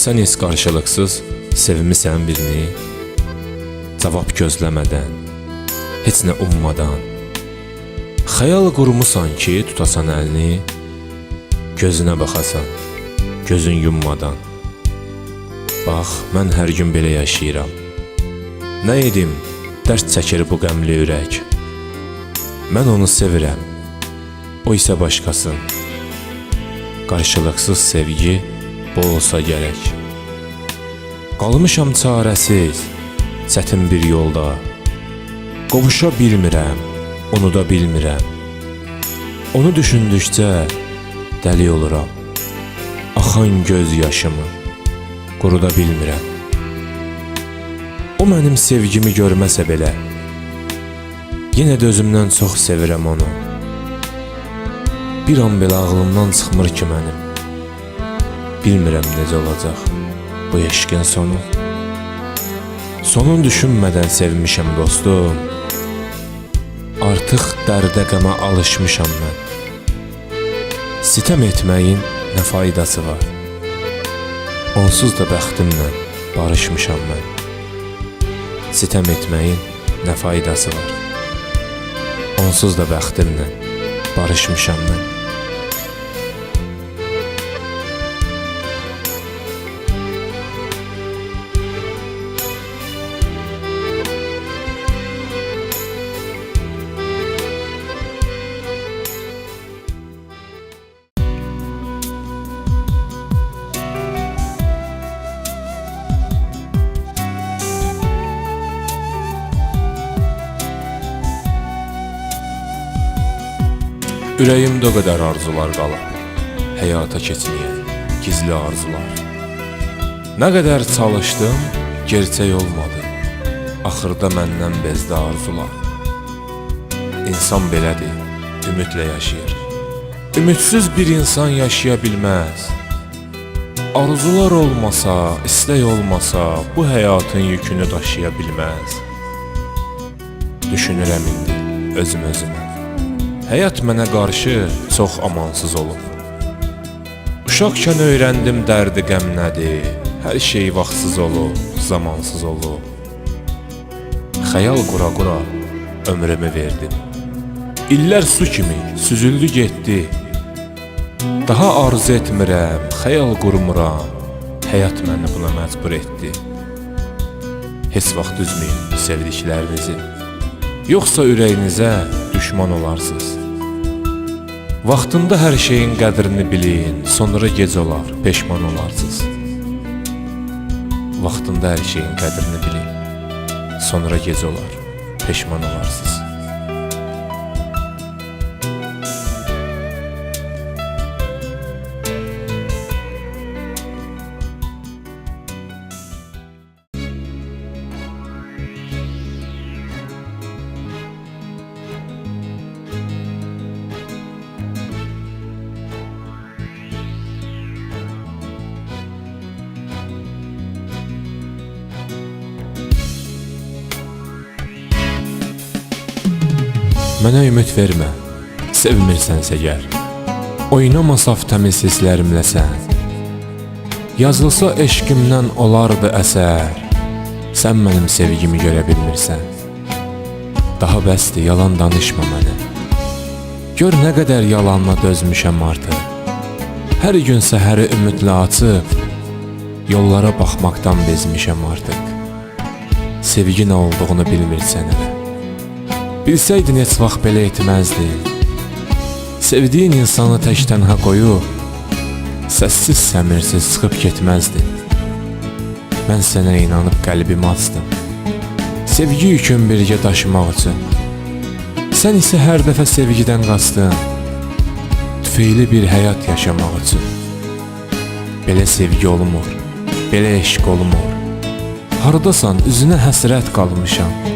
Sən heç qarşılıqsız sevmisən birini, cavab gözləmədən, heç nə ummadan. Xəyal qurmusan ki, tutasan əlini, gözünə baxasan, gözün yummadan. Bax, mən hər gün belə yaşayıram. Nə edim, dərd çəkir bu qəmli ürək. Mən onu sevirəm, o isə başqasın. Qarşılıqsız sevgi bu olsa gərək. Qalmışam çarəsiz, çətin bir yolda. Qovuşa bilmirəm, unuda bilmirəm. Onu düşündükcə dəli oluram. Axan göz yaşımı quruda bilmirəm. O mənim sevgimi görməsə belə, yenə də özümdən çox sevirəm onu. Bir an belə ağlımdan çıxmır ki mənim. Bilmirəm necə olacaq bu eşqin sonu. Sonun düşünmədən sevmişəm dostum. Artıq dərdə qəmə alışmışam mən. Sitəm etməyin nə faydası var? Onsuz da bəxtimlə barışmışam mən. Sitəm etməyin nə faydası var? Onsuz da bəxtimlə barışmışam mən. Ürəyimdə o qədər arzular qalıb, həyata keçməyən gizli arzular. Nə qədər çalışdım, gerçək olmadı. Axırda məndən bezdi arzular. İnsan belədir, ümidlə yaşayır. Ümidsiz bir insan yaşaya bilməz. Arzular olmasa, istək olmasa, bu həyatın yükünü daşıya bilməz. Düşünürəm indi özümə. Həyat mənə qarşı çox amansız olub. Uşaqkən öyrəndim dərdi qəm nədir. Hər şey vaxtsız olub, zamansız olub. Xəyal qura-qura ömrümü verdim. İllər su kimi süzüldü getdi. Daha arzu etmirəm, xəyal qurmuram. Həyat məni buna məcbur etdi. Heç vaxt üzməyin sevdiklərinizi. Yoxsa ürəyinizə düşman olarsınız. Vaxtında hər şeyin qədrini bilin, sonra gec olar, peşman olarsınız. Vaxtında hər şeyin qədrini bilin, sonra gec olar, peşman olarsınız. Mənə ümid vermə, sevmirsənsə gəl. Oynama saf təmiz hisslərimlə sən. Yazılsa eşqimdən olardı əsər. Sən mənim sevgimi görə bilmirsən. Daha bəsdir, yalan danışma mənə. Gör nə qədər yalanla dözmüşəm artıq. Hər gün səhəri ümidlə açıb, yollara baxmaqdan bezmişəm artıq. Sevgi nə olduğunu bilmirsən hələ. Bilsəydin heç vaxt belə etməzdin. Sevdiyin insanı tək tənha qoyub, səssiz səmirsiz çıxıb getməzdin. Mən sənə inanıb qəlbimi açdım, sevgi yükün birgə daşımaq üçün. Sən isə hər dəfə sevgidən qaçdın, tüfeyli bir həyat yaşamaq üçün. Belə sevgi olmur, belə eşq olmur. Hardasan, üzünə həsrət qalmışam.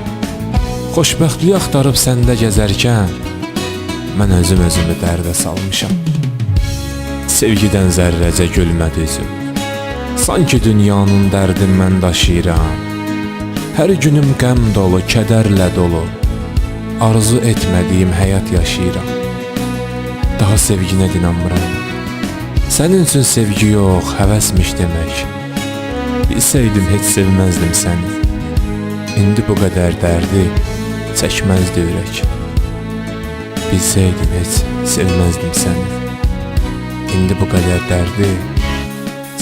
Xoşbəxtliyi axtarıb səndə gəzərkən, mən özümü dərdə salmışam. Sevgidən zərrəcə gülmədi üzüm. Sanki dünyanın dərdini mən daşıyıram. Hər günüm qəm dolu, kədərlə dolu. Arzu etmədiyim həyat yaşayıram. Daha sevginə inanmıram. Sənin üçün sevgi yox, həvəsmiş demək. Bilsəydim heç sevməzdim səni. İndi bu qədər dərdi çəkməzdi ürək. Bilsəydim heç sevməzdim səni. İndi bu qədər dərdi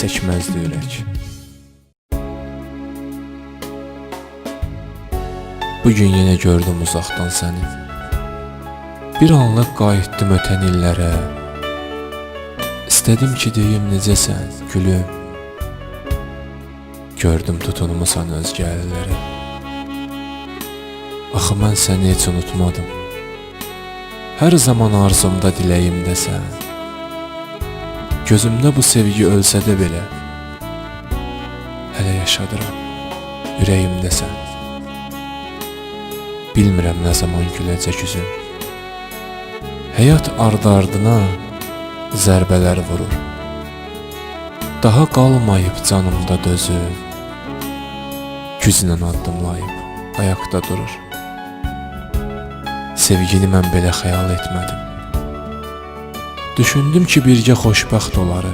çəkməzdi ürək. Bugün yenə gördüm uzaqdan səni. Bir anlıq qayıtdım ötən illərə. İstədim ki deyim necəsən gülüm. Gördüm tutunmusan özgə əllərə. Axı mən səni heç unutmadım. Hər zaman arzumda diləyimdəsən. Gözümdə bu sevgi ölsə də belə hələ yaşadıram, ürəyimdəsən. Bilmirəm nə zaman güləcək üzüm. Həyat ardı-ardına zərbələr vurur. Daha qalmayıb canımda dözüm. Güclə addımlayıb ayaqda durur. Sevgini mən belə xəyal etmədim. Düşündüm ki birgə xoşbəxt oları.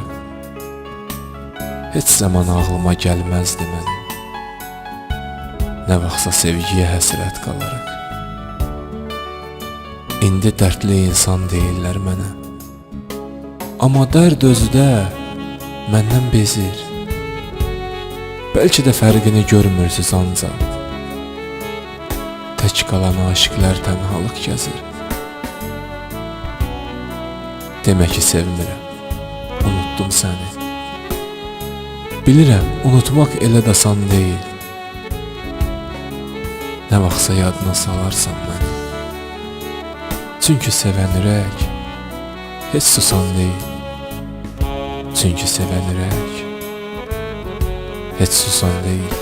Heç zaman ağlıma gəlməzdi mənim. Nə vaxtsa sevgiyə həsrət qalarıq. İndi dərdli insan deyirlər mənə. Amma dərd özü də məndən bezir. Bəlkə də fərqini görmürsüz ancaq. Tək qalan aşıqlar tənhalıq gəzir. Demək ki sevmirəm, unutdum səni. Bilirəm, unutmaq elə də asan deyil. Nə vaxtsa yadına salarsan məni. Çünki sevən ürək heç susan deyil. Çünki sevən ürək heç susan deyil.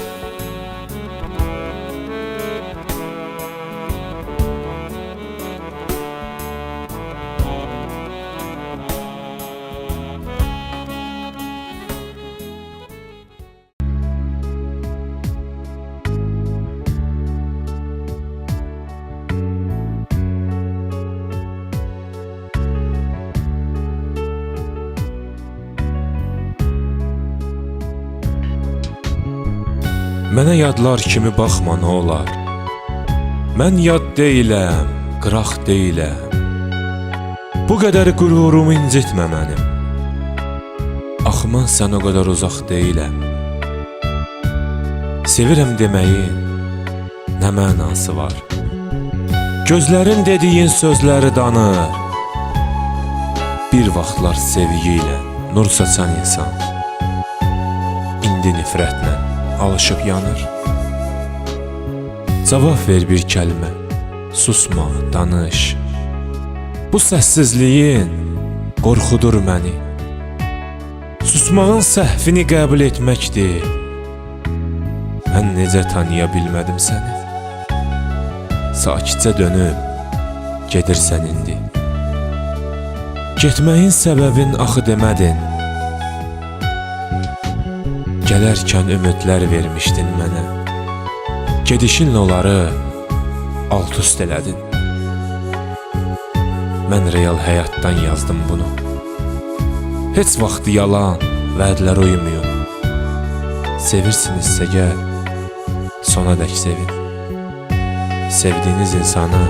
Mənə yadlar kimi baxma nə olar. Mən yad deyiləm, qıraq deyiləm. Bu qədər qürurumu incitmə mənim. Axı mən sən o qədər uzaq deyiləm. Sevirəm deməyin nə mənası var? Gözlərin dediyin sözləri danır. Bir vaxtlar sevgi ilə nur saçan insan indi nifrətlə alışıb yanır. Cavab ver bir kəlmə, susma, danış. Bu səssizliyin qorxudur məni. Susmağın səhvini qəbul etməkdir. Mən necə tanıya bilmədim səni? Sakitcə dönüb gedirsən indi. Getməyin səbəbin axı demədin. Gələrkən ümidlər vermişdin mənə. Gedişinlə onları alt-üst elədin. Mən real həyatdan yazdım bunu. Heç vaxt yalan, vədlər uymuyor. Sevirsinizsə gəl, sona dək sevin. Sevdiyiniz insanı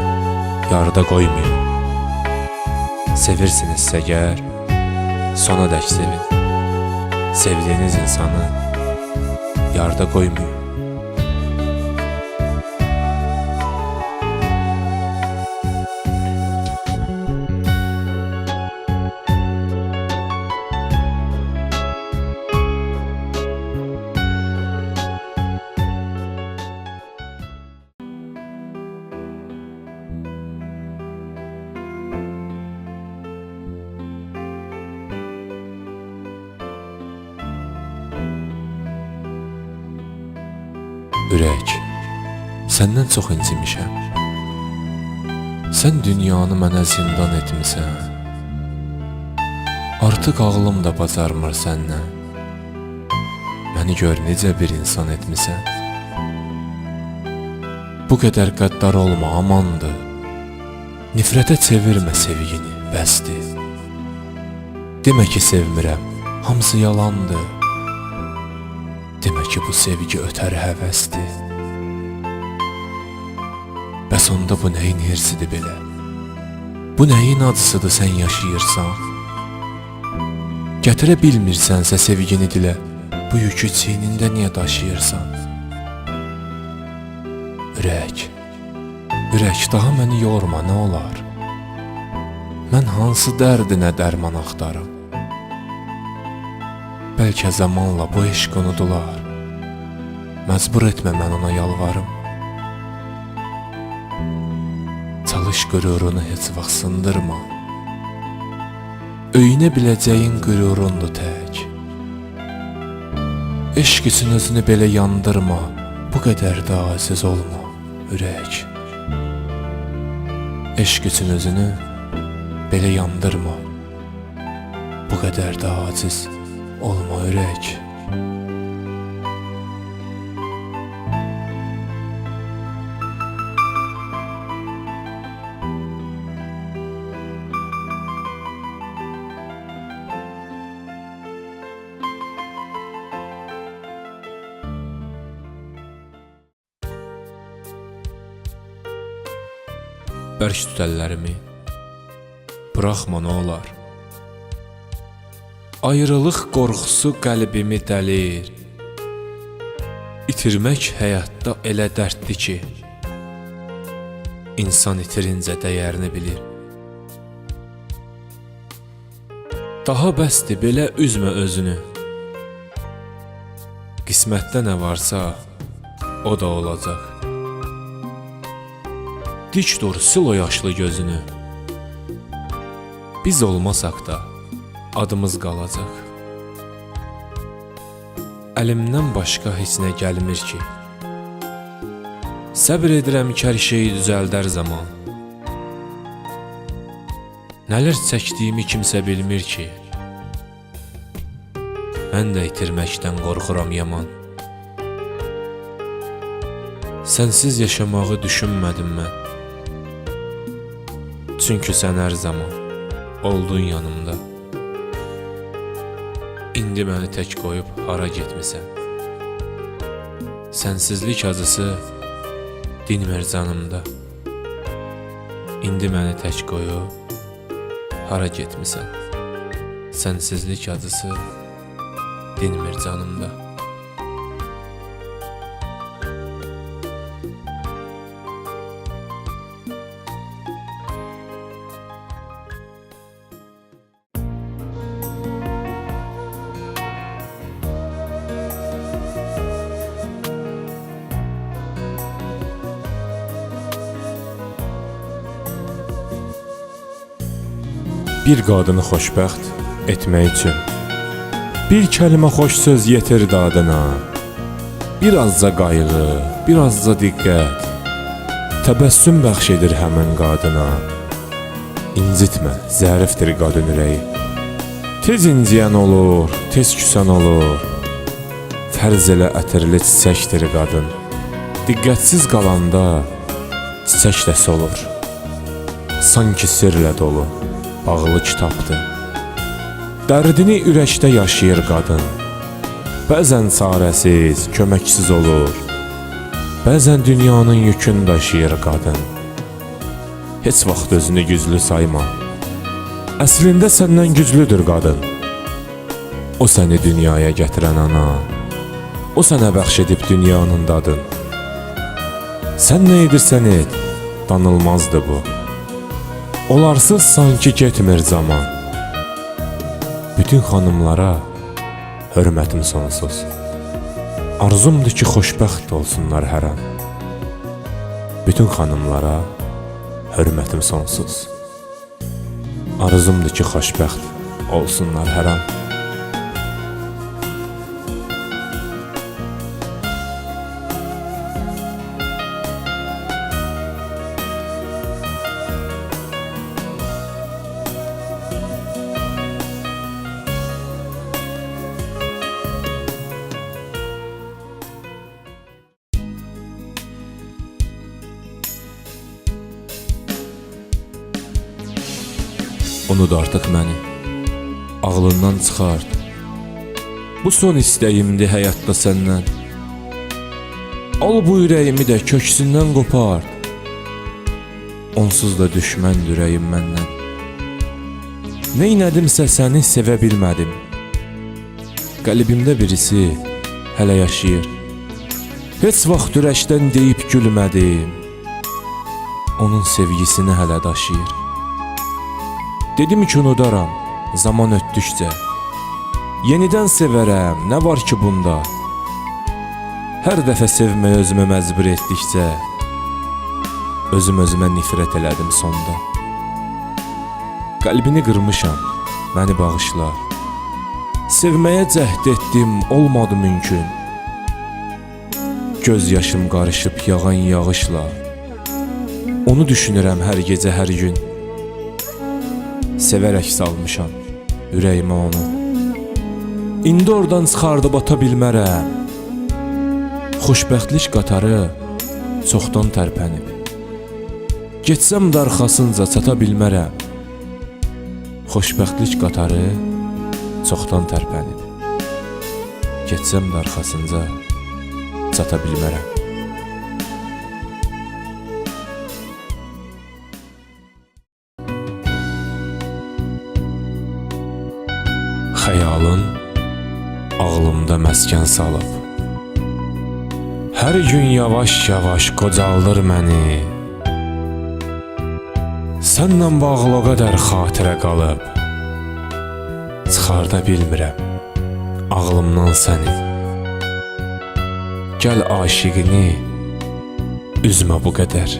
yarıda qoymuyor. Sevirsinizsə gəl, sona dək sevin. Sevdiyiniz insanı yarıda qoymuyor. Ürək, səndən çox incimişəm. Sən dünyanı mənə zindan etmisən. Artıq ağlım da bacarmır səndən. Məni gör necə bir insan etmisən. Bu qədər qəddar olma, amandır. Nifrətə çevirmə sevgini, bəsdir. Demə ki sevmirəm, hamısı yalandır. Demək ki, bu sevgi ötəri həvəsdir. Bəs onda bu nəyin hirsidir belə? Bu nəyin acısıdır sən yaşayırsan? Gətirə bilmirsənsə sevgini dilə, bu yükü çiynində niyə daşıyırsan? Ürək, ürək daha məni yorma, nə olar? Mən hansı dərdinə dərman axtarım? Bəlkə zamanla bu eşq unudular. Məcbur etmə mən ona yalvarım. Çalış qürurunu heç vaxt sındırma. Öyünə biləcəyin qürurundur tək. Eşq üçün özünü belə yandırma. Bu qədər də aciz olma, ürək. Eşq üçün özünü belə yandırma. Bu qədər də aciz olma, ürək. Bərk tut əllərimi, buraxma nə olar. Ayrılıq qorxusu qəlbimi dəlir. İtirmək həyatda elə dərddir ki, insan itirincə dəyərini bilir. Daha bəsdir belə üzmə özünü. Qismətdə nə varsa, o da olacaq. Dik dur, sil o yaşlı gözünü. Biz olmasaq da adımız qalacaq. Əlimdən başqa heç nə gəlmir ki, səbr edirəm ki, hər şeyi düzəldər zaman. Nələr çəkdiyimi kimsə bilmir ki, mən də itirməkdən qorxuram yaman. Sənsiz yaşamağı düşünmədim mən. Çünki sən hər zaman oldun yanımda. İndi məni tək qoyub hara getmisən? Sənsizlik acısı dinmir canımda. İndi məni tək qoyub hara getmisən? Sənsizlik acısı dinmir canımda. Bir qadını xoşbəxt etmək üçün bir kəlmə xoş söz yetir dadına. Birazca qayğı, birazca diqqət, təbəssüm bəxş edir həmin qadına. İncitmə, zərifdir qadın ürəyi. Tez inciyən olur, tez küsən olur. Fərz elə ətirli çiçəkdir qadın. Diqqətsiz qalanda çiçək də solur. Sanki sirlə dolu bağlı kitabdır. Dərdini ürəkdə yaşayır qadın. Bəzən çarəsiz, köməksiz olur. Bəzən dünyanın yükünü daşıyır qadın. Heç vaxt özünü güclü sayma. Əslində səndən güclüdür qadın. O səni dünyaya gətirən ana. O sənə bəxş edib dünyanın dadın. Sən nə edirsən et, danılmazdı bu. Olarsız sanki getmir zaman. Bütün xanımlara hörmətim sonsuz. Arzumdur ki, xoşbəxt olsunlar hər an. Bütün xanımlara hörmətim sonsuz. Arzumdur ki, xoşbəxt olsunlar hər an. Unut artıq məni, ağlından çıxart. Bu son istəyimdir həyatda səndən. Al bu ürəyimi də köksündən qopart. Onsuz da düşmən ürəyim məndən. Neynədimsə səni sevə bilmədim. Qəlbimdə birisi hələ yaşayır. Heç vaxt ürəkdən deyib gülmədim. Onun sevgisini hələ daşıyır. Dedim ki unudaram zaman ötdükcə. Yenidən sevərəm, nə var ki bunda? Hər dəfə sevməyə özümü məcbur etdikcə özümə nifrət elədim sonda. Qəlbini qırmışam, məni bağışla. Sevməyə cəhd etdim, olmadı mümkün. Göz yaşım qarışıb yağan yağışla. Onu düşünürəm hər gecə, hər gün. Sevərək salmışam ürəyimə onu. İndi oradan çıxardıb ata bilmərəm. Xoşbəxtlik qatarı çoxdan tərpənib. Getsəm də arxasınca çata bilmərəm. Xoşbəxtlik qatarı çoxdan tərpənib. Getsəm də arxasınca çata bilmərəm. Xəyalın ağlımda məskən salıb. Hər gün yavaş-yavaş qocaldır məni. Sənlə bağlı o qədər xatirə qalıb. Çıxarda bilmirəm ağlımdan səni. Gəl aşiqini üzmə bu qədər.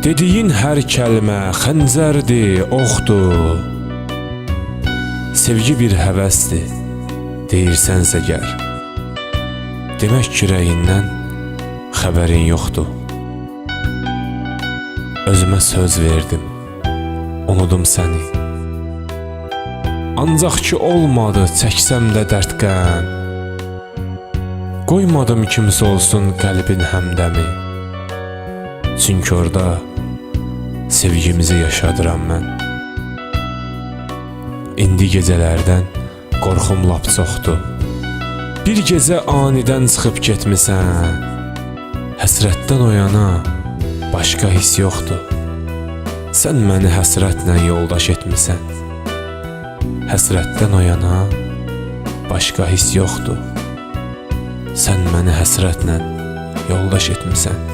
Dediyin hər kəlmə xəncərdir, oxdur. Sevgi bir həvəsdir, deyirsənsə gəl. Demək ki ürəyindən xəbərin yoxdur. Özümə söz verdim, unudum səni. Ancaq ki olmadı, çəksəm də dərdqəm. Qoymadım kimsə olsun qəlbin həmdəmi. Çünki orada sevgimizi yaşadıram mən. İndi gecələrdən qorxum lap çoxdur. Bir gecə anidən çıxıb getmisən. Həsrətdən oyana başqa his yoxdur. Sən məni həsrətlə yoldaş etmisən. Həsrətdən oyana başqa his yoxdur. Sən məni həsrətlə yoldaş etmisən.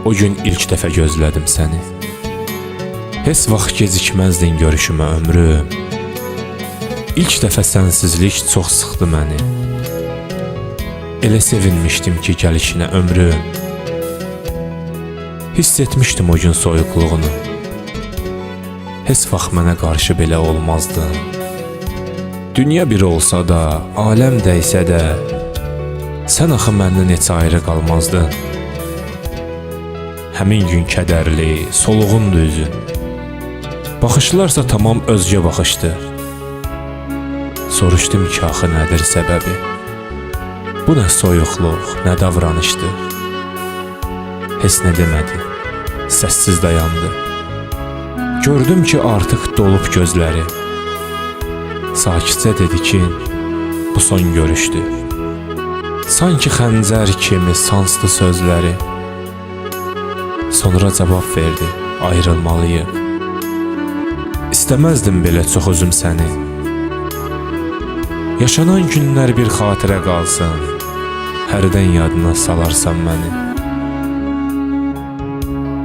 O gün ilk dəfə gözlədim səni. Heç vaxt gecikməzdin görüşümə ömrüm. İlk dəfə sənsizlik çox sıxdı məni. Elə sevinmişdim ki gəlişinə ömrüm. Hiss etmişdim o gün soyuqluğunu. Heç vaxt mənə qarşı belə olmazdın. Dünya bir olsa da, aləm dəysə də, sən axı məndən heç ayrı qalmazdın. Həmin gün kədərli, soluğundu üzün. Baxışlarsa tamam özgə baxışdır. Soruşdum ki axı nədir səbəbi? Bu nə soyuqluq, nə davranışdır? Heç nə demədi, səssiz dayandı. Gördüm ki artıq dolub gözləri. Sakitcə dedi ki bu son görüşdür. Sanki xəncər kimi sansdı sözləri. Sonra cavab verdi, ayrılmalıyıq. İstəməzdim belə çox özüm səni. Yaşanan günlər bir xatirə qalsın, hərdən yadına salarsan məni.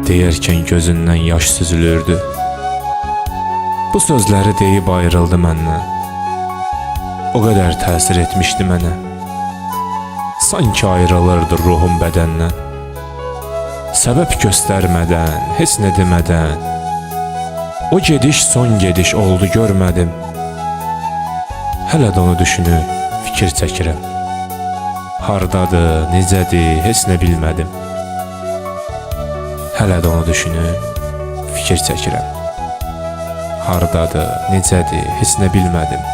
Deyərkən gözündən yaş süzülürdü. Bu sözləri deyib ayrıldı məndən. O qədər təsir etmişdi mənə. Sanki ayrılırdı ruhum bədəndən. Səbəb göstərmədən, heç nə demədən. O gediş son gediş oldu görmədim. Hələ də onu düşünüb fikir çəkirəm. Hardadır, necədir, heç nə bilmədim. Hələ də onu düşünüb fikir fikir çəkirəm. Hardadır, necədir, heç nə bilmədim.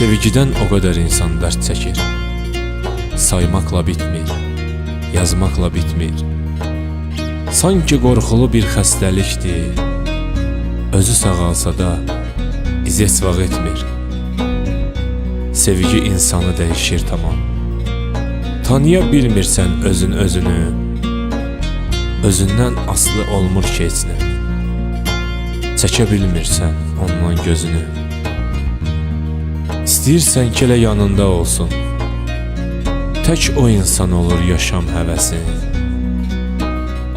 Sevgidən o qədər insan dərd çəkir. Saymaqla bitmir, yazmaqla bitmir. Sanki qorxulu bir xəstəlikdir. Özü sağalsa da iz heç vaxt etmir. Sevgi insanı dəyişir tamam. Tanıya bilmirsən özün özünü. Özündən aslı olmur ki heç nə. Çəkə bilmirsən ondan gözünü. İstəyirsən ki elə yanında olsun. Tək o insan olur yaşam həvəsin.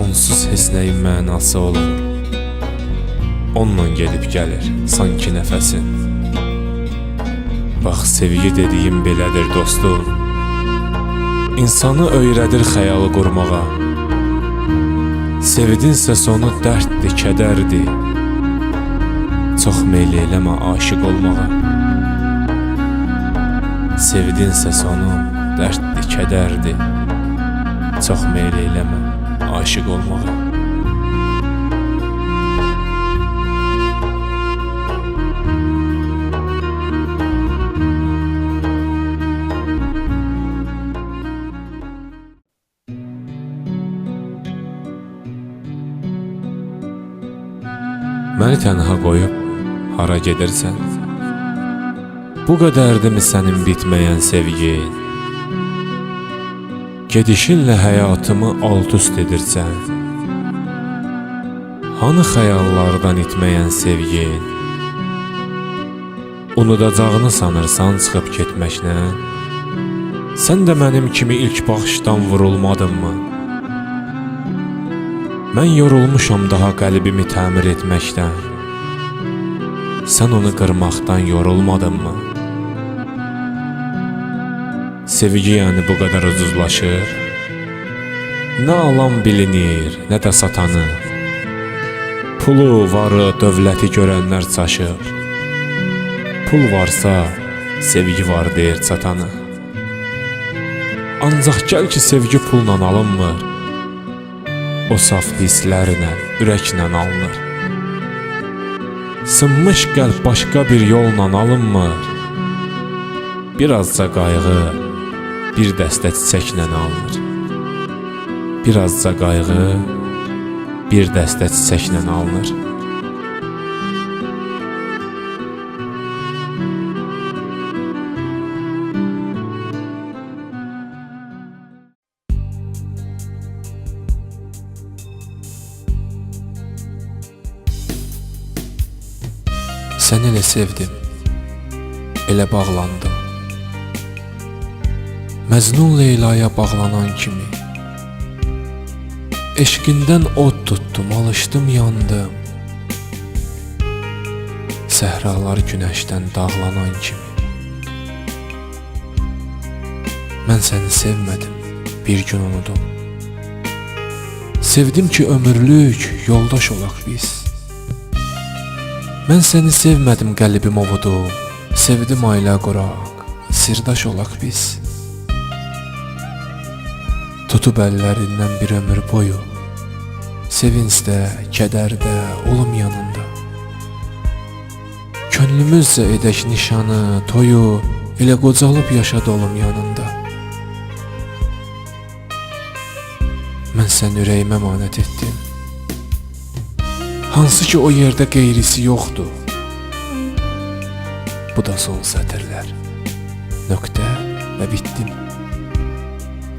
Onsuz heç nəyin mənası olmur. Onunla gedib gəlir sanki nəfəsin. Bax sevgi dediyim belədir dostum. İnsanı öyrədir xəyalı qurmağa. Sevdinsə sonu dərddir, kədərdir. Çox meyl eləmə aşiq olmağa. Sevdinsə sonu dərddir, kədərdir. Çox meyl eləmə aşiq olmağa. Məni tənha qoyub hara gedirsən? Bu qədərdimi sənin bitməyən sevgin? Gedişinlə həyatımı alt-üst edirsən. Hanı xəyallardan itməyən sevgin? Unudacağını sanırsan çıxıb getməklə? Sən də mənim kimi ilk baxışdan vurulmadınmı? Mən yorulmuşam daha qəlbimi təmir etməkdən. Sən onu qırmaqdan yorulmadınmı? Sevgi yəni bu qədər ucuzlaşır. Nə alan bilinir, nə də satanı. Pulu, varı, dövləti görənlər çaşır. Pul varsa, sevgi var deyir çatanı. Ancaq gəl ki sevgi pulla alınmır. O saf hisslərlə, ürəklə alınır. Sınmış qəlb başqa bir yolla alınmır. Birazca qayğı, bir dəstə çiçəklə alınır. Birazca qayğı, bir dəstə çiçəklə alınır. Səni elə sevdim, elə bağlandım. Məcnun Leylaya bağlanan kimi. Eşqindən od tutdum, alışdım, yandım. Səhralar günəşdən dağlanan kimi. Mən səni sevmədim, bir gün unudum. Sevdim ki ömürlük yoldaş olaq biz. Mən səni sevmədim, qəlbim ovudum. Sevdim ailə quraq, sirdaş olaq biz. Tutub əllərindən bir ömür boyu, sevincdə, kədərdə olum yanında. Könlümüzcə edək nişanı, toyu, elə qocalıb yaşad olum yanında. Mən səni ürəyimə əmanət etdim. Hansı ki o yerdə qeyrisi yoxdur. Bu da son sətirlər. Nöqtə və bitdim.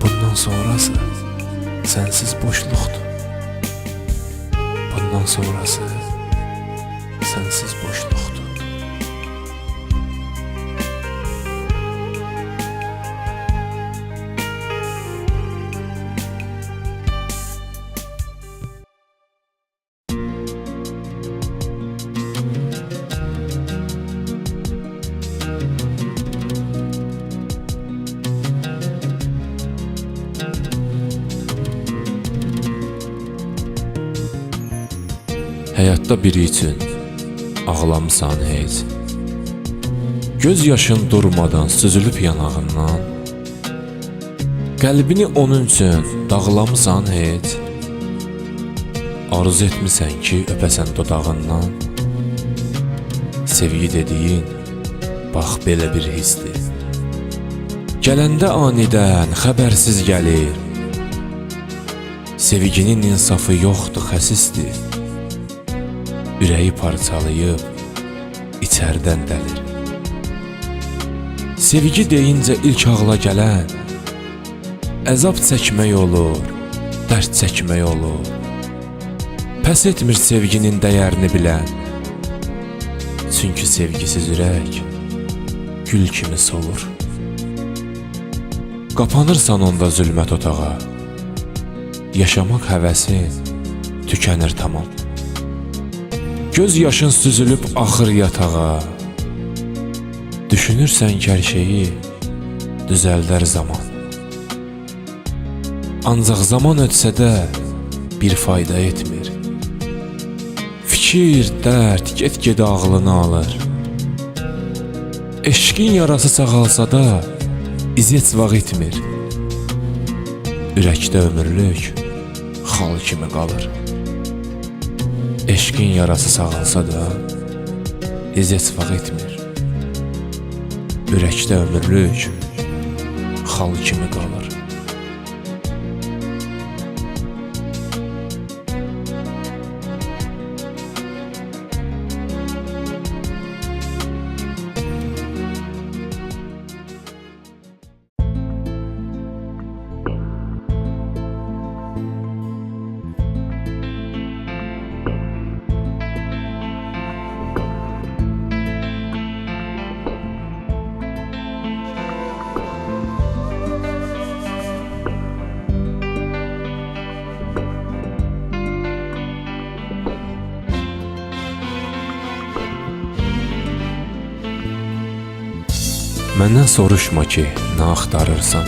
Bundan sonrası sənsiz boşluqdur. Bundan sonrası sənsiz boşluqdur. həyatda biri üçün ağlamısan heç? Göz yaşın durmadan süzülüb yanağından, qəlbini onun üçün dağlamısan heç? Arzu etmisən ki, öpəsən dodağından, sevgi dediyin, bax belə bir hisdir. Gələndə anidən xəbərsiz gəlir, sevginin insafı yoxdur, xəsisdir. Ürəyi parçalayıb, içərdən dəlir. Sevgi deyincə ilk ağla gələn, əzab çəkmək olur, dərd çəkmək olur. Pəs etmir sevginin dəyərini bilən, çünki sevgisiz ürək gül kimi solur. Qapanırsan onda zülmət otağa, yaşamaq həvəsin tükənir tamam. Göz yaşın süzülüb axır yatağa, düşünürsən ki, hər şeyi düzəldər zaman. Ancaq zaman ötsə də bir fayda etmir. Fikir, dərd get-gedə ağlını alır. Eşqin yarası sağalsa da iz heç vaxt itmir. Ürəkdə ömürlük xal kimi qalır. Eşqin yarası sağalsa da iz heç vaxt itmir. Ürəkdə ömürlük xal kimi qalır. Məndən soruşma ki, nə axtarırsan?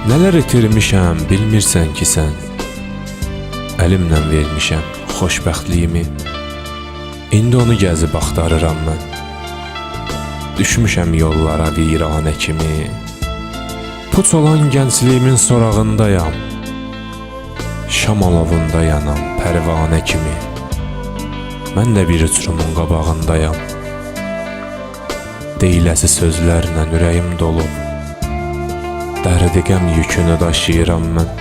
Nələr itirmişəm, bilmirsən ki sən. Əlimlə vermişəm xoşbəxtliyimi, indi onu gəzib axtarıram mən. Düşmüşəm yollara viranə kimi, puç olan gəncliyimin sorağındayam. Şam alovunda yanan pərvanə kimi, mən də bir uçurumun qabağındayam. Deyiləsi sözlərlə ürəyim dolub, dərdi qəm yükünü daşıyıram mən.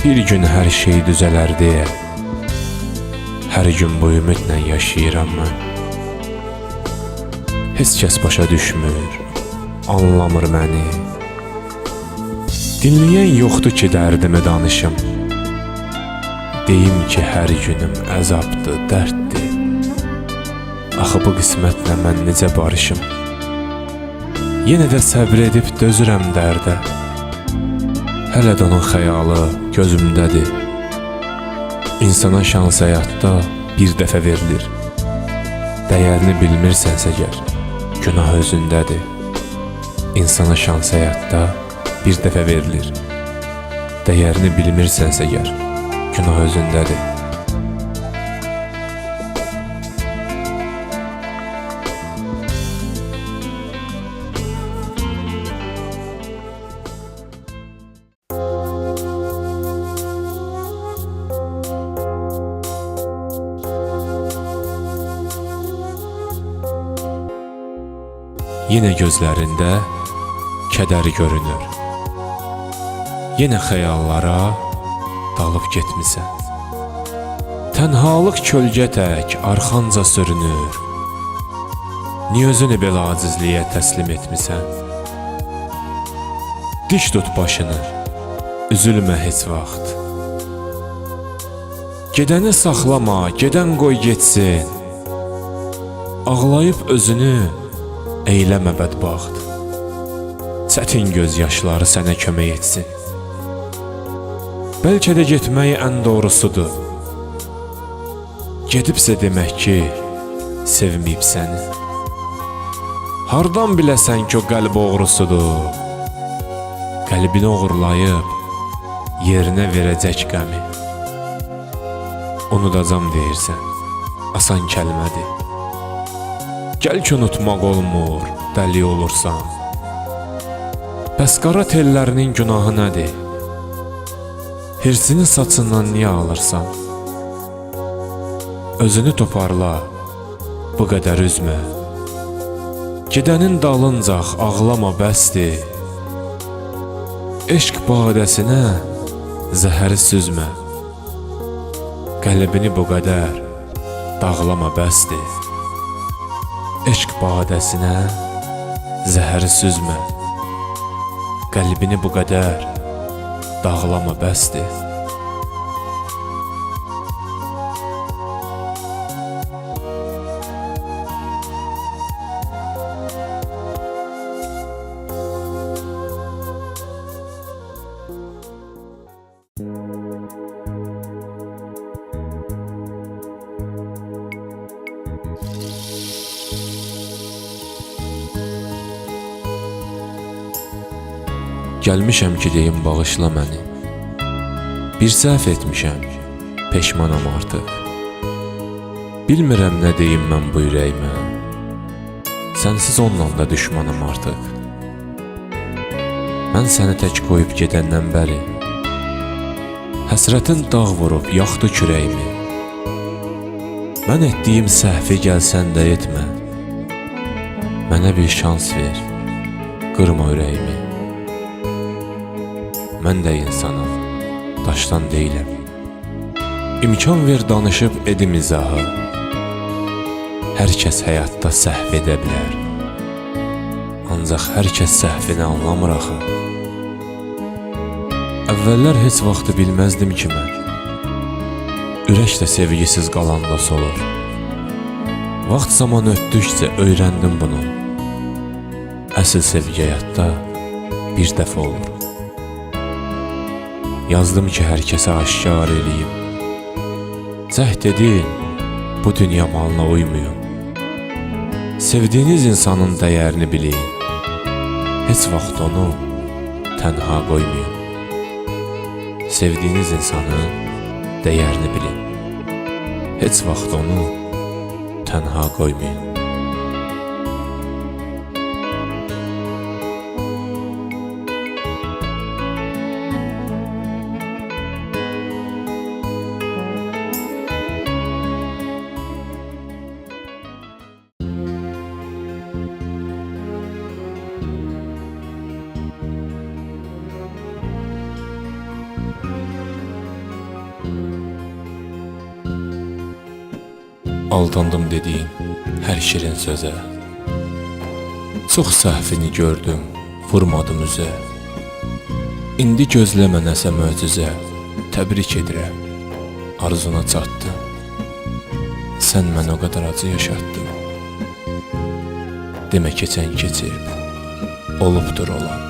Bir gün hər şey düzələr deyə, hər gün bu ümidlə yaşayıram mən. Heç kəs başa düşmür, anlamır məni. Dinləyən yoxdur ki, dərdimi danışım. Deyim ki, hər günüm əzabdır, dərddir. Axı bu qismətlə mən necə barışım? Yenə də səbr edib dözürəm dərdə. Hələ də onun xəyalı gözümdədir. İnsana şans həyatda bir dəfə verilir. Dəyərini bilmirsənsə gəl, günah özündədir. İnsana şans həyatda bir dəfə verilir. Dəyərini bilmirsənsə gəl, günah özündədir. Yenə gözlərində kədər görünür. Yenə xəyallara dalıb getmisən. Tənhalıq kölgə tək arxanca sürünür. Niyə özünü belə acizliyə təslim etmisən? Dik tut başını, üzülmə heç vaxt. Gedəni saxlama, gedən qoy getsin. Ağlayıb özünü eyləmə bədbaxt. Çətin göz yaşları sənə kömək etsin. Bəlkə də getmək ən doğrusudur. Gedibsə demək ki, sevməyib səni. Hardan biləsən ki, o qəlb oğrusudur? Qəlbini oğurlayıb yerinə verəcək qəmi. unudacam deyirsən, asan kəlmədir. Gəl ki unutmaq olmur, dəli olursan. Bəs qara tellərinin günahı nədir? Hirsini saçından niyə alırsan? Özünü toparla, bu qədər üzmə. Gedənin dalıncax ağlama bəsdir. Eşq badəsinə zəhəri süzmə. Qəlbini bu qədər dağlama bəsdir. Eşq badəsinə zəhəri süzmə. Qəlbini bu qədər dağlama bəsdir. Gəlmişəm ki deyim bağışla məni. Bir səhv etmişəm, peşmanam artıq. Bilmirəm nə deyim mən bu ürəyimə. Sənsiz onunla da düşmanam artıq. Mən səni tək qoyub gedəndən bəri həsrətin dağ vurub yaxdı kürəyimi. Mən etdiyim səhvi gəlsən də etmə. Mənə bir şans ver, qırma ürəyimi. Mən də insanım, daşdan deyiləm. İmkan ver danışıb edim izahı. Hər kəs həyatda səhv edə bilər. Ancaq hər kəs səhvini anlamır axı. Əvvəllər heç vaxtı bilməzdim ki mən. Ürək də sevgisiz qalanda solur. Vaxt zaman ötdükcə öyrəndim bunu. Əsl sevgi həyatda bir dəfə olur. Yazdım ki hər kəsə aşkar eləyim. Cəhd edin, bu dünya malına uymayın. Sevdiyiniz insanın dəyərini bilin. Heç vaxt onu tənha qoymayın. Sevdiyiniz insanın dəyərini bilin. Heç vaxt onu tənha qoymayın. Aldandım dediyin hər şirin sözə. Çox səhvini gördüm, vurmadım üzə. İndi gözləmə nəsə möcüzə. Təbrik edirəm, arzuna çatdın. Sən mən o qədər acı yaşatdın. Demə keçən keçib, olubdur olan.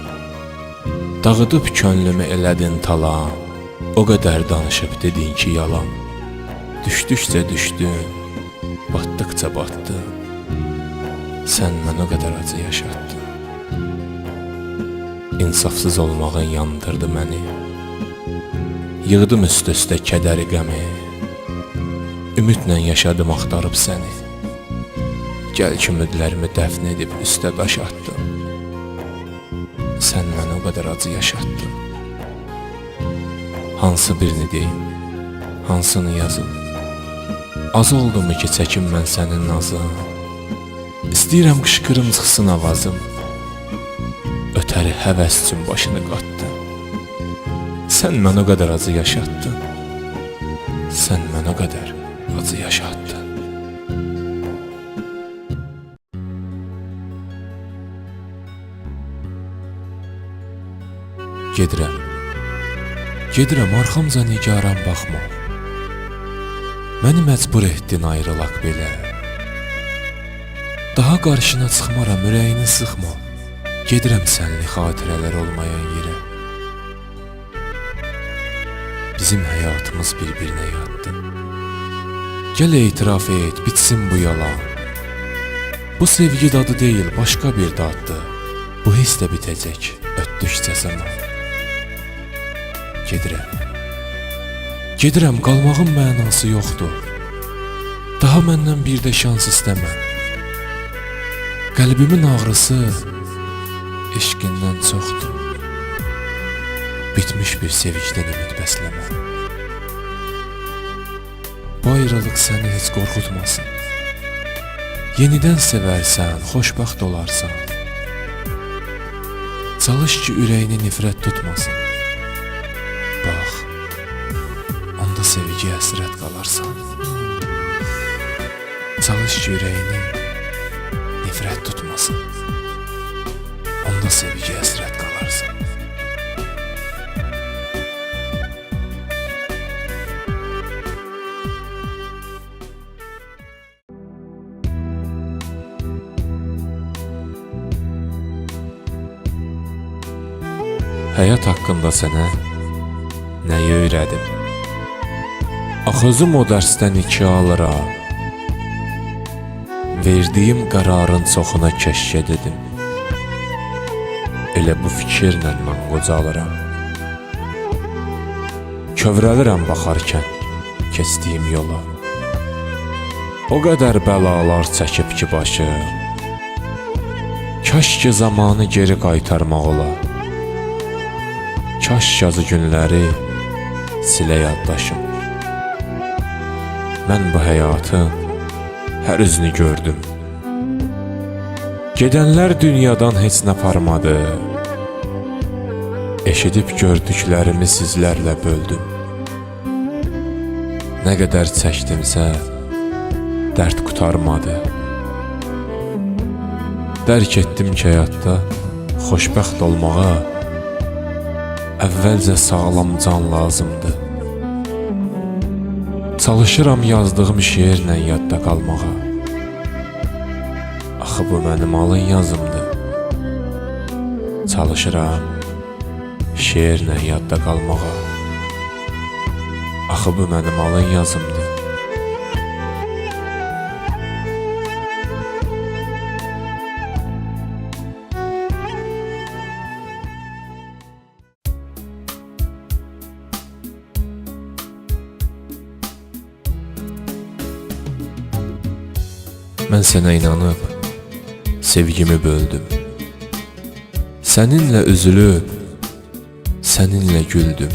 Dağıdıb könlümü elədin talan. O qədər danışıb dedin ki yalan. Düşdükcə düşdün, batdıqca batdın. Sən mən o qədər acı yaşatdın. İnsafsız olmağın yandırdı məni. Yığdım üst-üstə kədəri qəmi. Ümidlə yaşadım axtarıb səni. Gəl ki ümidlərimi dəfn edib üstə daş attın. Sən mən o qədər acı yaşatdın. Hansı birini deyim, hansını yazım? Az oldu mu ki çəkim mən sənin nazın? İstəyirəm qışqırım çıxsın avazım. Ötəri həvəs üçün başını qatdın. Sən mən o qədər acı yaşatdın. Sən mən o qədər acı yaşatdın. Gedirəm arxamca nigaran baxma. Məni məcbur etdin ayrılaq belə. Daha qarşına çıxmaram, ürəyini sıxma. Gedirəm sənli xatirələr olmayan yerə. Bizim həyatımız bir-birinə yatdı. Gəl etiraf et, bitsin bu yalan. Bu sevgi dadı deyil, başqa bir daddır. Bu hiss də bitəcək, ötdükcə zaman. Gedirəm, qalmağın mənası yoxdur. Daha məndən bir də şans istəmə. Qəlbimin ağrısı eşqindən çoxdur. Bitmiş bir sevincdən ümid bəsləmə. Bu ayrılıq səni heç qorxutmasın. Yenidən sevərsən, xoşbəxt olarsan. Çalış ki, ürəyini nifrət tutmasın. Bax, onda sevgiyə həsrət qalarsan. Çalış ki, ürəyini nifrət tutmasın. Onda sevgiyə həsrət qalarsan. Həyat haqqında sənə nəyi öyrədim? Axı özüm o dərsdən 2 alıram. Verdiyim qərarın çoxuna kəşkə dedim. Elə bu fikirlə mən qocalıram. Kövrəlirəm baxarkən keçdiyim yola. O qədər bəlalar çəkib ki başım. Kaş ki zamanı geri qaytarmaq ola. Kaş yazı günləri silə yaddaşım. Mən bu həyatın hər üzünü gördüm. Gedənlər dünyadan heç nə aparmadı. Eşidib gördüklərimi sizlərlə böldüm. Nə qədər çəkdimsə dərd qurtarmadı. Dərk etdim ki həyatda xoşbəxt olmağa əvvəlcə sağlam can lazımdır. Çalışıram yazdığım şeirlə yadda qalmağa. Axı bu mənim alın yazımdır. Çalışıram şeirlə yadda qalmağa. Axı bu mənim alın yazımdır. Mən sənə inanıb, sevgimi böldüm. Səninlə üzülüb, səninlə güldüm.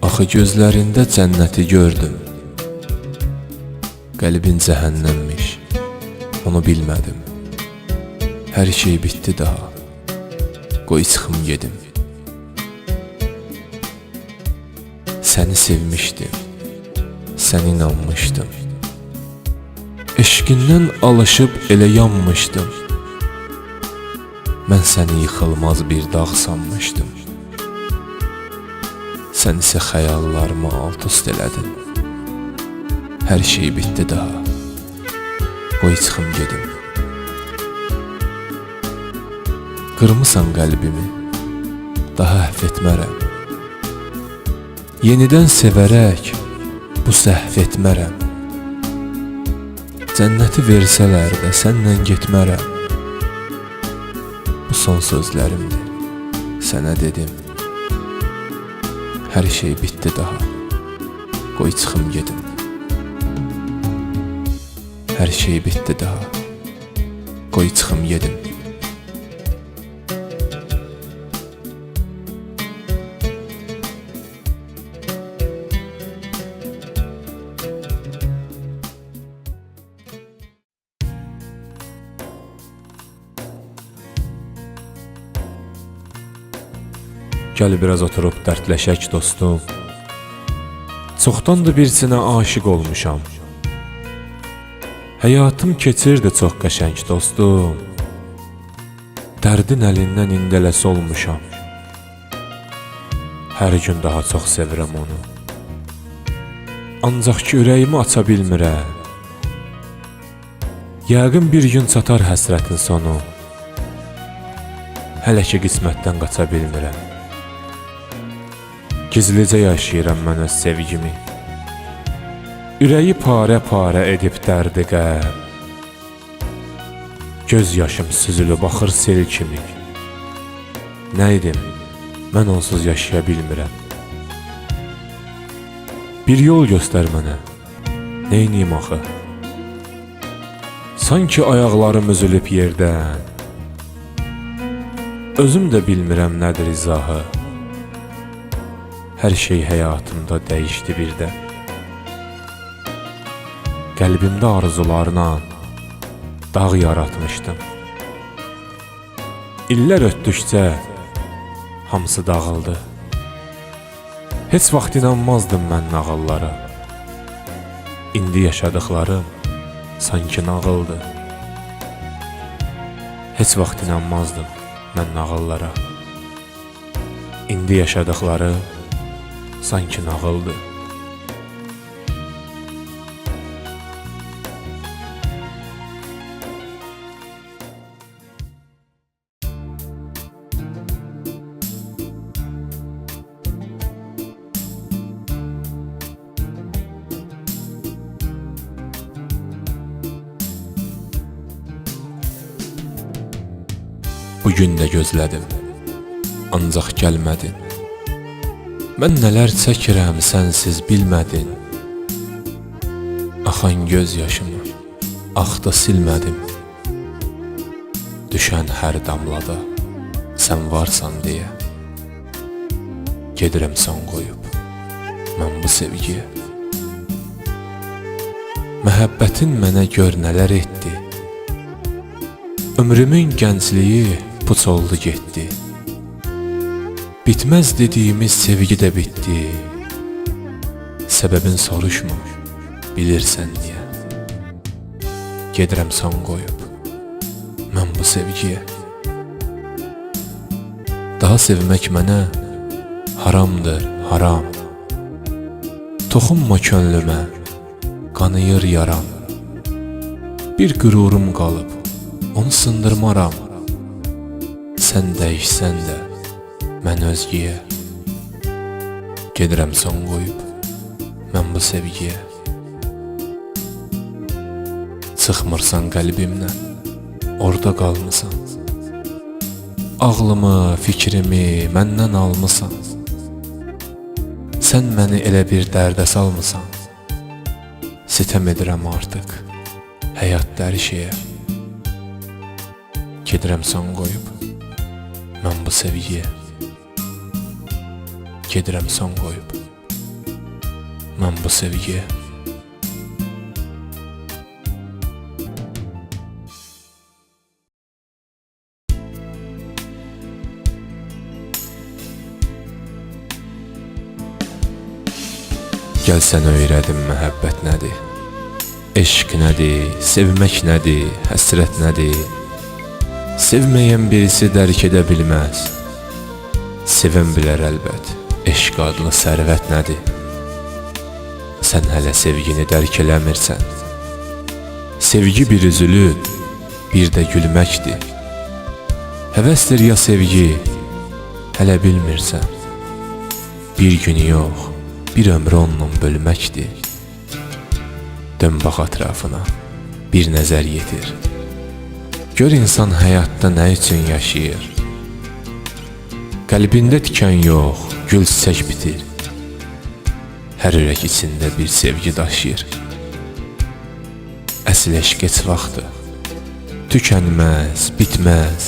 Axı gözlərində cənnəti gördüm. Qəlbin cəhənnəmmiş, onu bilmədim. Hər şey bitdi daha, qoy çıxım gedim. Səni sevmişdim, sən inanmışdım. Eşqindən alışıb elə yanmışdım. Mən səni yıxılmaz bir dağ sanmışdım. Sən isə xəyallarımı alt-üst elədin. Hər şey bitdi daha, qoy çıxım gedim. Qırmısan qəlbimi, daha əhv etmərəm. Yenidən sevərək bu səhv etmərəm. Cənnəti versələr də sənlə getmərəm. Bu son sözlərimdir, sənə dedim. Hər şey bitdi daha, qoy çıxım gedim. Hər şey bitdi daha, qoy çıxım gedim. Gəl biraz oturub dərdləşək dostum. Çoxdandır birsinə aşiq olmuşam. Həyatım keçirdi çox qəşəng dostum. Dərdin əlindən indələs olmuşam. Hər gün daha çox sevirəm onu. Ancaq ki ürəyimi aça bilmirəm. Yəqin bir gün çatar həsrətin sonu. Hələ ki qismətdən qaça bilmirəm. Gizlicə yaşayıram mən öz sevgimi. Ürəyi parə-parə edib dərdi qəm. Göz yaşım süzülüb axır sel kimi. Nə edim, mən onsuz yaşaya bilmirəm. Bir yol göstər mənə, neyniyim axı? Sanki ayaqlarım üzülüb yerdən, özüm də bilmirəm nədir izahı. Hər şey həyatımda dəyişdi birdən. Qəlbimdə arzularla dağ yaratmışdım. İllər ötdükcə hamısı dağıldı. Heç vaxt inanmazdım mən nağıllara. İndi yaşadıklarım sanki nağıldı. Heç vaxt inanmazdım mən nağıllara. İndi yaşadıklarım sanki nağıldı. Bugün də gözlədim, ancaq gəlmədin. Mən nələr çəkirəm sənsiz bilmədin. Axan göz yaşımı axda silmədim. Düşən hər damlada sən varsan deyə gedirəm son qoyub mən bu sevgiyə. Məhəbbətin mənə gör nələr etdi. Ömrümün gəncliyi puç oldu getdi. Bitməz dediyimiz sevgi də bitdi. Səbəbin soruşma, bilirsən niyə. Gedirəm son qoyub mən bu sevgiyə. Daha sevmək mənə haramdır, haram. Toxunma könlümə, qanıyır yaram. Bir qürurum qalıb, onu sındırmaram. Sən dəyişsən də mən özgəyə. Gedirəm son qoyub mən bu sevgiyə. Çıxmırsan qəlbimdən, orada qalmısan. Ağlımı, fikrimi məndən almısan. Sən məni elə bir dərdə salmısan. Sitəm edirəm artıq həyatda hər şeyə. Gedirəm son qoyub mən bu sevgiyə. Gedirəm son qoyub mən bu sevgiyə. Gəl sən öyrədim məhəbbət nədir, eşq nədir, sevmək nədir, həsrət nədir. Sevməyən birisi dərk edə bilməz. Sevən bilər əlbət, eşq adlı sərvət nədir. Sən hələ sevgini dərk eləmirsən. Sevgi bir üzülür, bir də gülməkdir. Həvəsdir ya sevgi, hələ bilmirsən. Bir günü yox, bir ömrü onunla bölməkdir. Dön bax ətrafına, bir nəzər yetir. Gör insan həyatda nə üçün yaşayır. Qəlbində tikan yox, gül çiçək bitir. Hər ürək içində bir sevgi daşıyır. Əsl eşq heç vaxtı tükənməz, bitməz.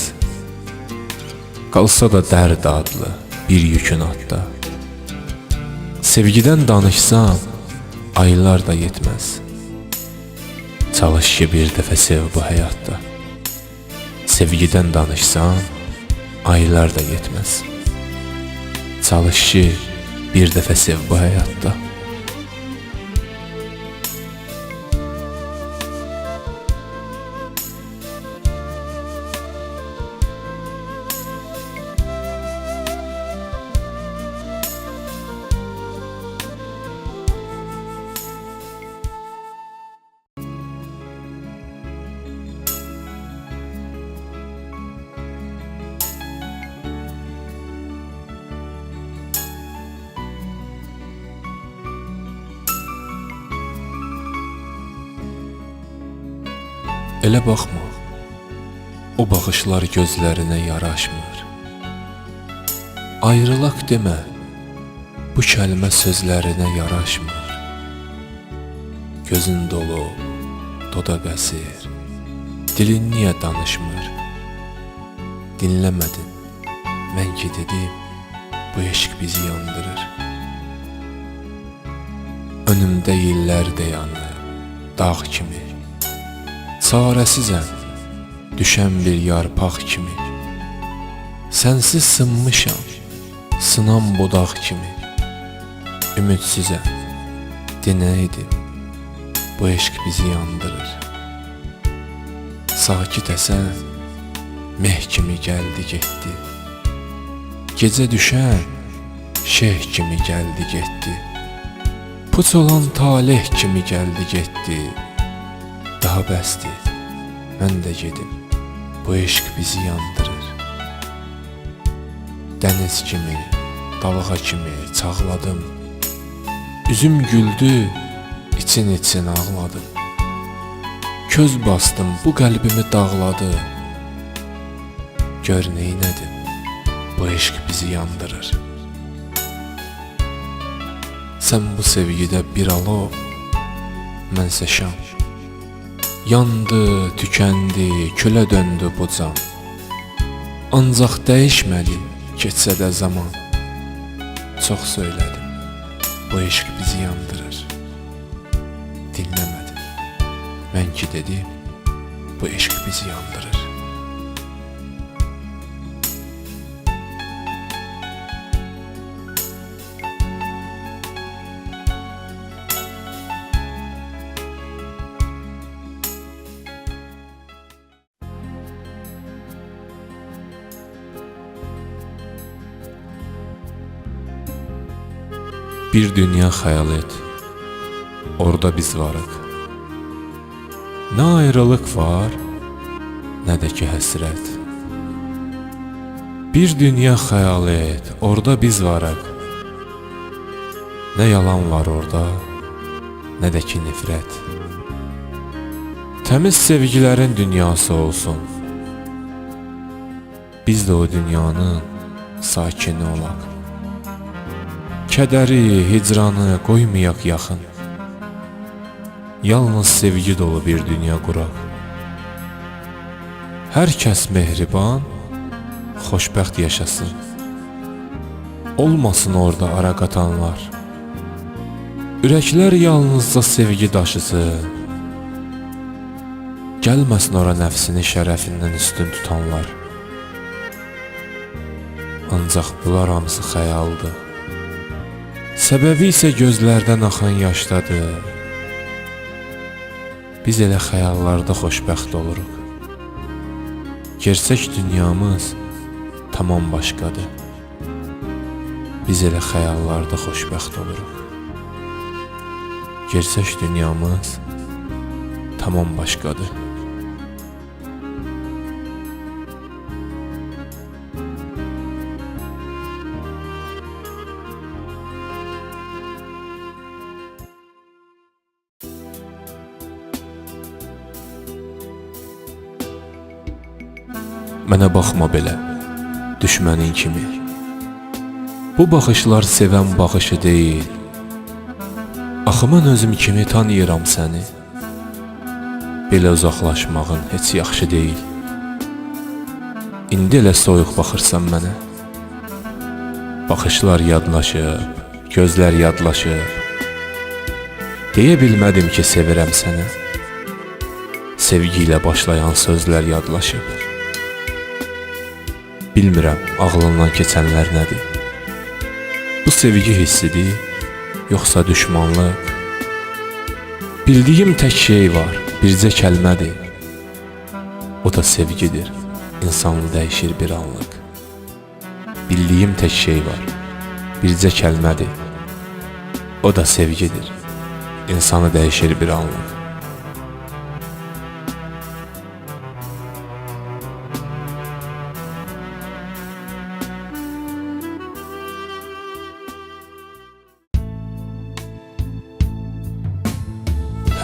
Qalsa da dərd adlı bir yükün atda. Sevgidən danışsam, aylar da yetməz. Çalış ki bir dəfə sev bu həyatda. Sevgidən danışsan, aylar da yetməz. Çalış ki bir dəfə sev bu həyatda. Elə baxma, o baxışlar gözlərinə yaraşmır. Ayrılaq demə, bu kəlmə sözlərinə yaraşmır. gözün dolu, doda qəsir. Dilin niyə danışmır? Dinləmədin, mən ki dedim, bu eşq bizi yandırır. Önümdə illər dayanır, dağ kimi. Çarəsizəm, düşən bir yarpaq kimi. Sənsiz sınmışam, sınan budaq kimi. Ümidsizəm, dinəydim, bu eşq bizi yandırır. Sakit əsən, meh kimi gəldi getdi. Gecə düşən, şeyh kimi gəldi getdi. Puç olan talih kimi gəldi getdi. Daha bəsdir, mən də gedim, bu eşq bizi yandırır. Dəniz kimi, dalğa kimi çağladım. Üzüm güldü, için ağladım. Köz bastım, bu qəlbimi dağladı. Gör neynədim, bu eşq bizi yandırır. Sən bu sevgidə bir alov, mənsə şam. Yandı, tükəndi, külə döndü bu can. Ancaq dəyişmədi, keçsə də zaman. Çox söylədim, bu eşq bizi yandırır. Dinləmədim, mən ki dedim, bu eşq bizi yandırır. Bir dünya xəyal et, orada biz varıq. Nə ayrılıq var, nə də ki həsrət. Bir dünya xəyal et, orada biz varıq. Nə yalan var orada, nə də ki nifrət. Təmiz sevgilərin dünyası olsun. Biz də o dünyanın sakini olaq. Kədəri, hicranı qoymayaq yaxın. Yalnız sevgi dolu bir dünya quraq. Hər kəs mehriban, xoşbəxt yaşasın. Olmasın orada ara qatanlar. Ürəklər yalnızca sevgi daşısın. Gəlməsin ora nəfsini şərəfindən üstün tutanlar. Ancaq bunlar hamısı xəyaldır. Səbəbi isə gözlərdən axan yaşdadır. Biz elə xəyallarda xoşbəxt oluruq. Gerçək dünyamız tamam başqadır. Biz elə xəyallarda xoşbəxt oluruq. Gerçək dünyamız tamam başqadır. Mənə baxma belə, düşmənin kimi. Bu baxışlar sevən baxışı deyil. Axı mən özüm kimi tanıyıram səni. Belə uzaqlaşmağın heç yaxşı deyil. İndi elə soyuq baxırsan mənə. Baxışlar yadlaşıb, gözlər yadlaşıb. Deyə bilmədim ki sevirəm səni. Sevgi ilə başlayan sözlər yadlaşıb. Bilmirəm, ağlından keçənlər nədir? Bu sevgi hissidir, yoxsa düşmanlıq? Bildiyim tək şey var, bircə kəlmədir. O da sevgidir, insanı dəyişir bir anlıq. Bildiyim tək şey var, bircə kəlmədir. O da sevgidir, insanı dəyişir bir anlıq.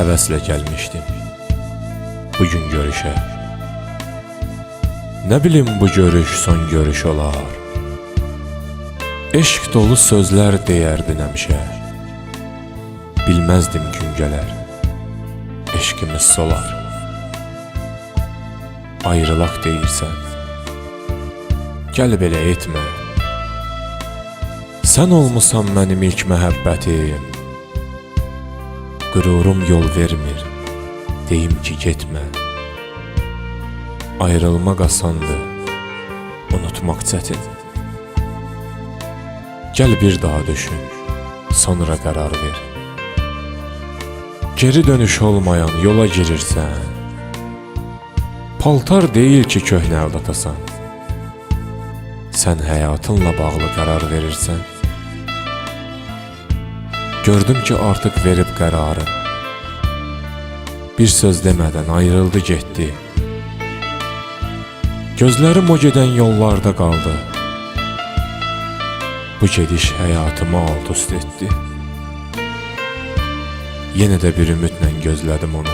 Həvəslə gəlmişdim bugün görüşə. Nə bilim bu görüş son görüş olar. Eşq dolu sözlər deyərdin həmişə. Bilməzdim gün gələr eşkimiz solar. Ayrılaq deyirsən, gəl belə etmə. Sən olmusan mənim ilk məhəbbətim. Qürurum yol vermir, deyim ki getmə. Ayrılmaq asandır, unutmaq çətin. Gəl bir daha düşün, sonra qərar ver. Geri dönüş olmayan yola girirsən. Paltar deyil ki köhnə aldatasan. Sən həyatınla bağlı qərar verirsən. Gördüm ki artıq verib qərarın. Bir söz demədən ayrıldı getdi. Gözlərim o gedən yollarda qaldı. Bu gediş həyatımı alt üst etdi. Yenə də bir ümidlə gözlədim onu.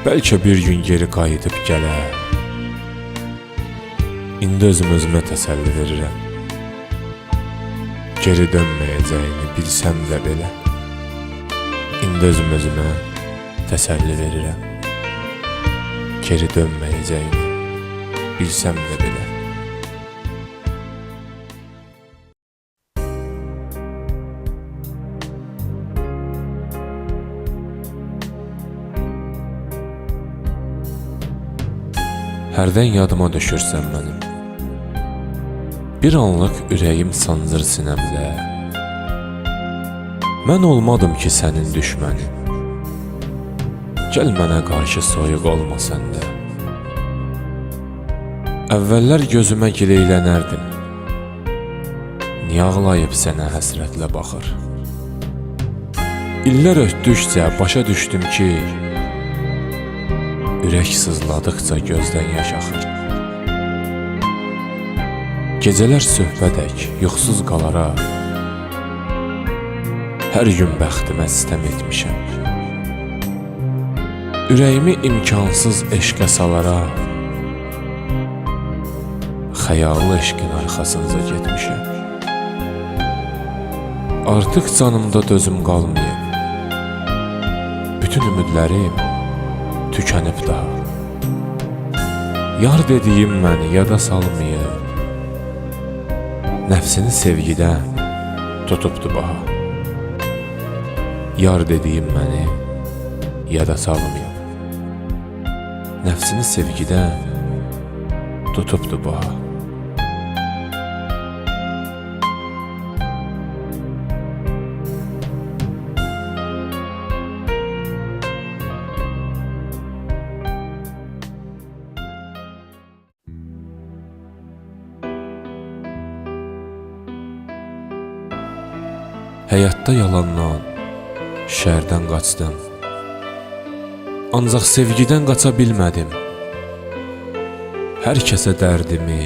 Bəlkə bir gün geri qayıdıb gələr. İndi özümə təsəlli verirəm. Geri dönməyəcəyini bilsəm də belə. İndi özümə təsəlli verirəm. Geri dönməyəcəyini bilsəm də belə. Hərdən yadıma düşürsən mənim. Bir anlıq ürəyim sancır sinəmdə. Mən olmadım ki sənin düşmənin. Gəl mənə qarşı soyuq olma səndə. Əvvəllər gözümə gileylənərdim. Niyə ağlayıb sənə həsrətlə baxır? İllər ötdükcə başa düşdüm ki ürək sızladıqca gözdən yaş axır. Gecələr söhbədək yuxusuz qalaraq. Hər gün bəxtimə sistəm etmişəm. Ürəyimi imkansız eşqə salaraq. Xəyallı eşqin arxasınca getmişəm. Artıq canımda dözüm qalmayıb. Bütün ümidlərim tükənib daha. Yar dediyim məni yada salmayıb. Nəfsini sevgidən tutubdu baha. Yar dediyim məni yada salmayıb. Nəfsini sevgidən tutubdu baha. Həyatda yalandan, şərdən qaçdım. Ancaq sevgidən qaça bilmədim. Hər kəsə dərdimi,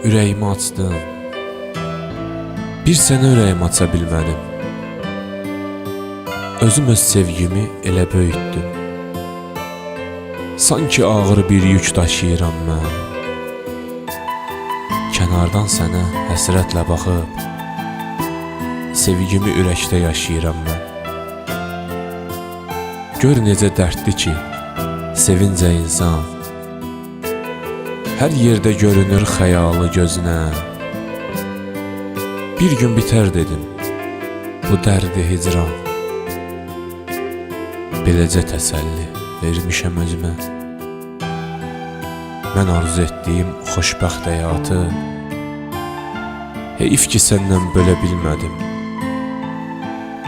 ürəyimi açdım. Bir sənə ürəyimi aça bilmədim. Özüm öz sevgimi elə böyütdüm. Sanki ağır bir yük daşıyıram mən. Kənardan sənə həsrətlə baxıb sevgimi ürəkdə yaşayıram mən. Gör necə dərdli ki, sevincə insan. Hər yerdə görünür xəyalı gözünə. Bir gün bitər dedim bu dərdi hicran. Beləcə təsəlli vermişəm özümə. Mən arzu etdiyim xoşbəxt həyatı heyif ki səndən bölə bilmədim.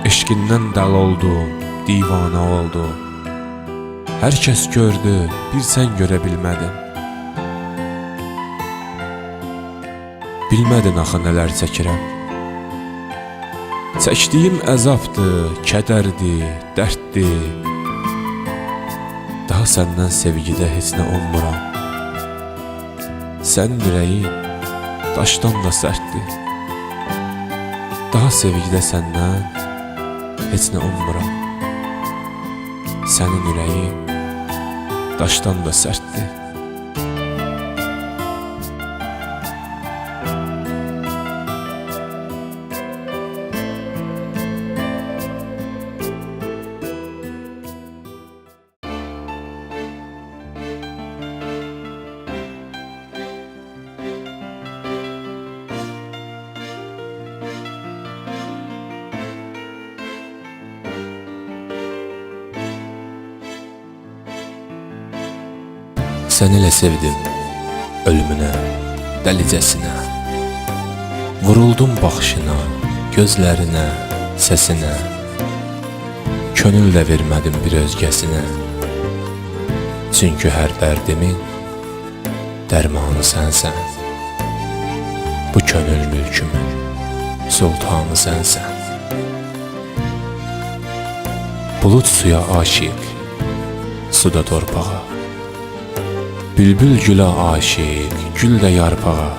Eşqindən dəl oldum, divanə oldum. Hər kəs gördü, bir sən görə bilmədin. Bilmədin axı nələr çəkirəm. Çəkdiyim əzabdır, kədərdir, dərddir. Daha səndən sevgidə heç nə ummuram. Sənin ürəyin daşdan da sərtdir. Daha sevgidə səndən heç nə ummuram. Sənin ürəyin daşdan da sərtdir. Səni elə sevdim, ölümünə, dəlicəsinə. Vuruldum baxışına, gözlərinə, səsinə. Könül də vermədim bir özgəsinə. Çünki hər dərdimin dərmanı sənsən. Bu könül mülkümün sultanı sənsən. Bulut suya aşiq, suda torpağa. Bülbül gülə aşiq, gül də yarpağa.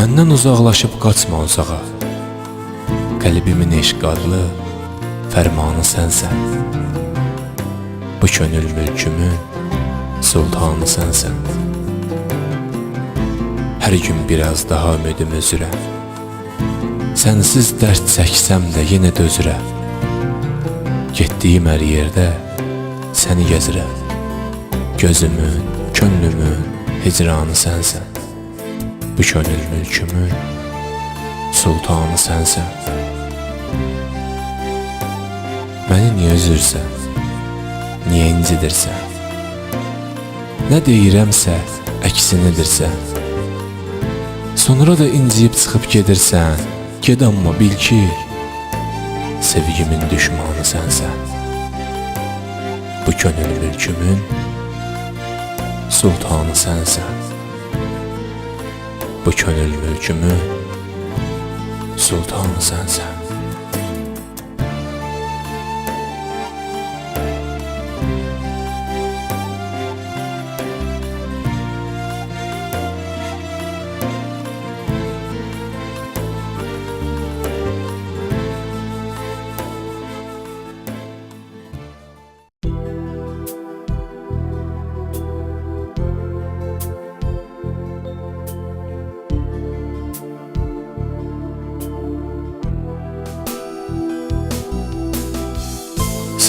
Məndən uzaqlaşıb qaçma uzağa. Qəlbimin eşq adlı fərmanı sənsən. Bu könül mülkümün sultanı sənsən. Hər gün biraz daha ümidim üzürəm. Sənsiz dərd çəksəm də yenə dözürəm. Getdiyim hər yerdə səni gəzirəm. Gözümün, könlümün hicranı sənsən. Bu könül mülkümün sultanı sənsən. Məni niyə üzürsən? Niyə incidirsən? Nə deyirəmsə əksinidirsən. Sonra da inciyib çıxıb gedirsən. Ged amma bil ki, sevgimin düşmanı sənsən. Bu könül mülkümün sultanı sənsən. Bu könül mülkümün sultanı sənsən.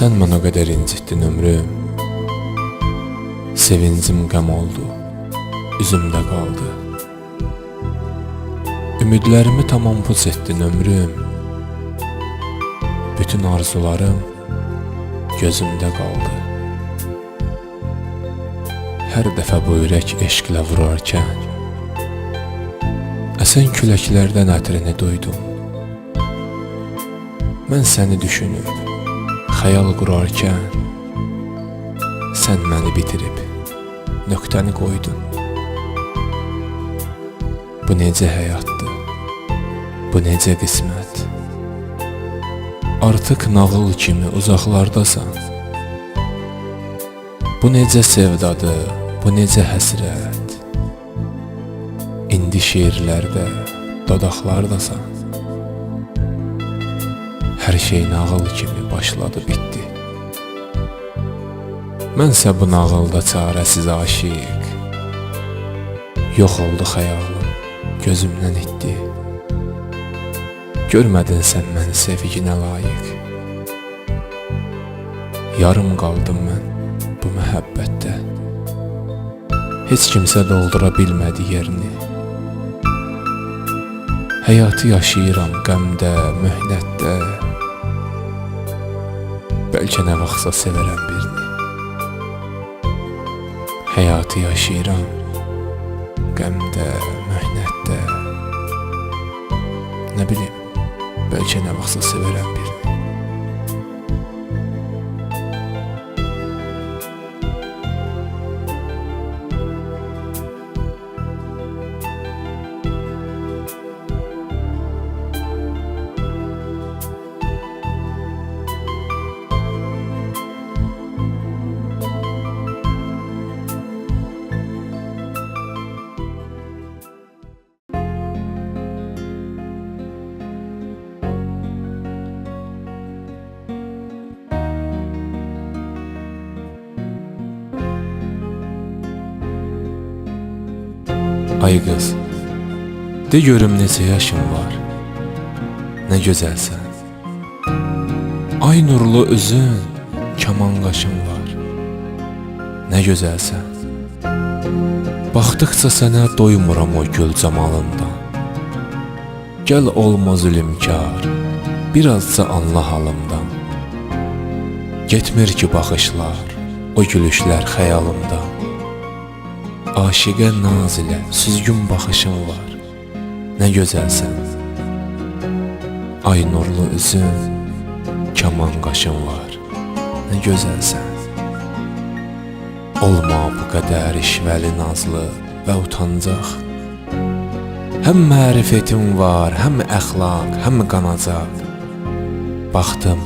Sən mənə o qədər incitdin ömrüm. Sevincim qəm oldu, üzümdə qaldı. Ümidlərimi tamam puç etdin ömrüm. Bütün arzularım gözümdə qaldı. Hər dəfə bu ürək eşqlə vurarkən, əsən küləklərdən ətrini duydum. Mən səni düşünüb xəyal qurarkən, sən məni bitirib nöqtəni qoydun. Bu necə həyatdır, bu necə qismət. Artıq nağıl kimi uzaqlardasan. Bu necə sevdadır, bu necə həsrət. İndi şeirlərdə, dodaqlardasan. Hər şey nağıl kimi başladı, bitdi. Mənsə bu nağılda çarəsiz aşiq. Yox oldu xəyalım, gözümdən itdi. Görmədin sən məni sevginə layiq. Yarım qaldım mən bu məhəbbətdə. Heç kimsə doldura bilmədi yerini. Həyatı yaşayıram qəmdə, möhnətdə. Bəlkə nə vaxtsa sevərəm birini. Həyatı yaşayıram qəmdə, möhnətdə. Nə bilim, bəlkə nə vaxtsa sevərəm birini. Ay qız, de görüm neçə yaşın var, nə gözəlsən. Ay nurlu üzün, kaman qaşın var, nə gözəlsən. Baxdıqca sənə doymuram o gül camalından. Gəl olma zülümkar, birazca anla halımdan. Getmir ki baxışlar, o gülüşlər xəyalımdan. Aşiqə naz ilə süzgün baxışın var, nə gözəlsən. Ay nurlu üzün, kaman qaşın var, nə gözəlsən. Olma bu qədər işvəli nazlı və utancaq. Həm mərifətin var, həm əxlaq, həm qanacaq. Baxdım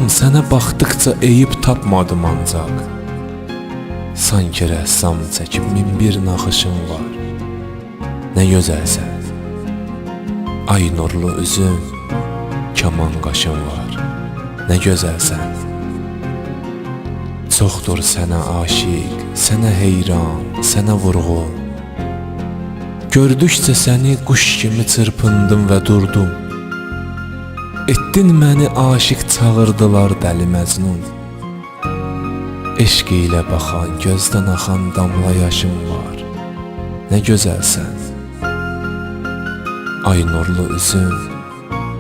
sənə baxdıqca eyib tapmadım ancaq. Sanki rəssam çəkib min bir naxışın var, nə gözəlsən. Ay nurlu üzün, kaman qaşın var, nə gözəlsən. Çoxdur sənə aşiq, sənə heyran, sənə vurğun. Gördükcə səni quş kimi çırpındım və durdum. Etdin məni aşiq çağırdılar dəli Məcnun. Eşq ilə baxan, gözdən axan damla yaşım var, nə gözəlsən. Ay nurlu üzün,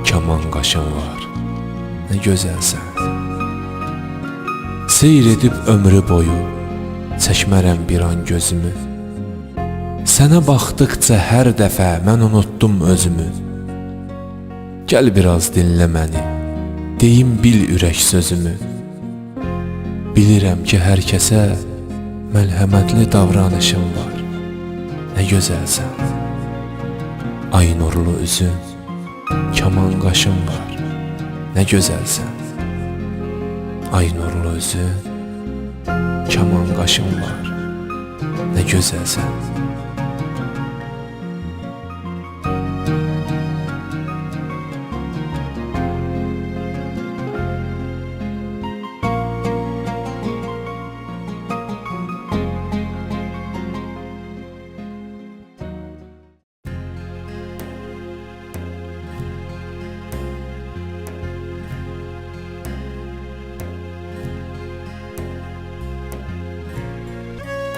kaman qaşın var, nə gözəlsən. Seyr edib ömrü boyu, çəkmərəm bir an gözümü. Sənə baxdıqca hər dəfə mən unutdum özümü. Gəl biraz dinlə məni, deyim bil ürək sözümü. Bilirəm ki, hər kəsə məlhəmətli davranışım var, nə gözəlsən. Ay nurlu üzün, kaman qaşın var, nə gözəlsən. Ay nurlu üzün, kaman qaşın var, nə gözəlsən.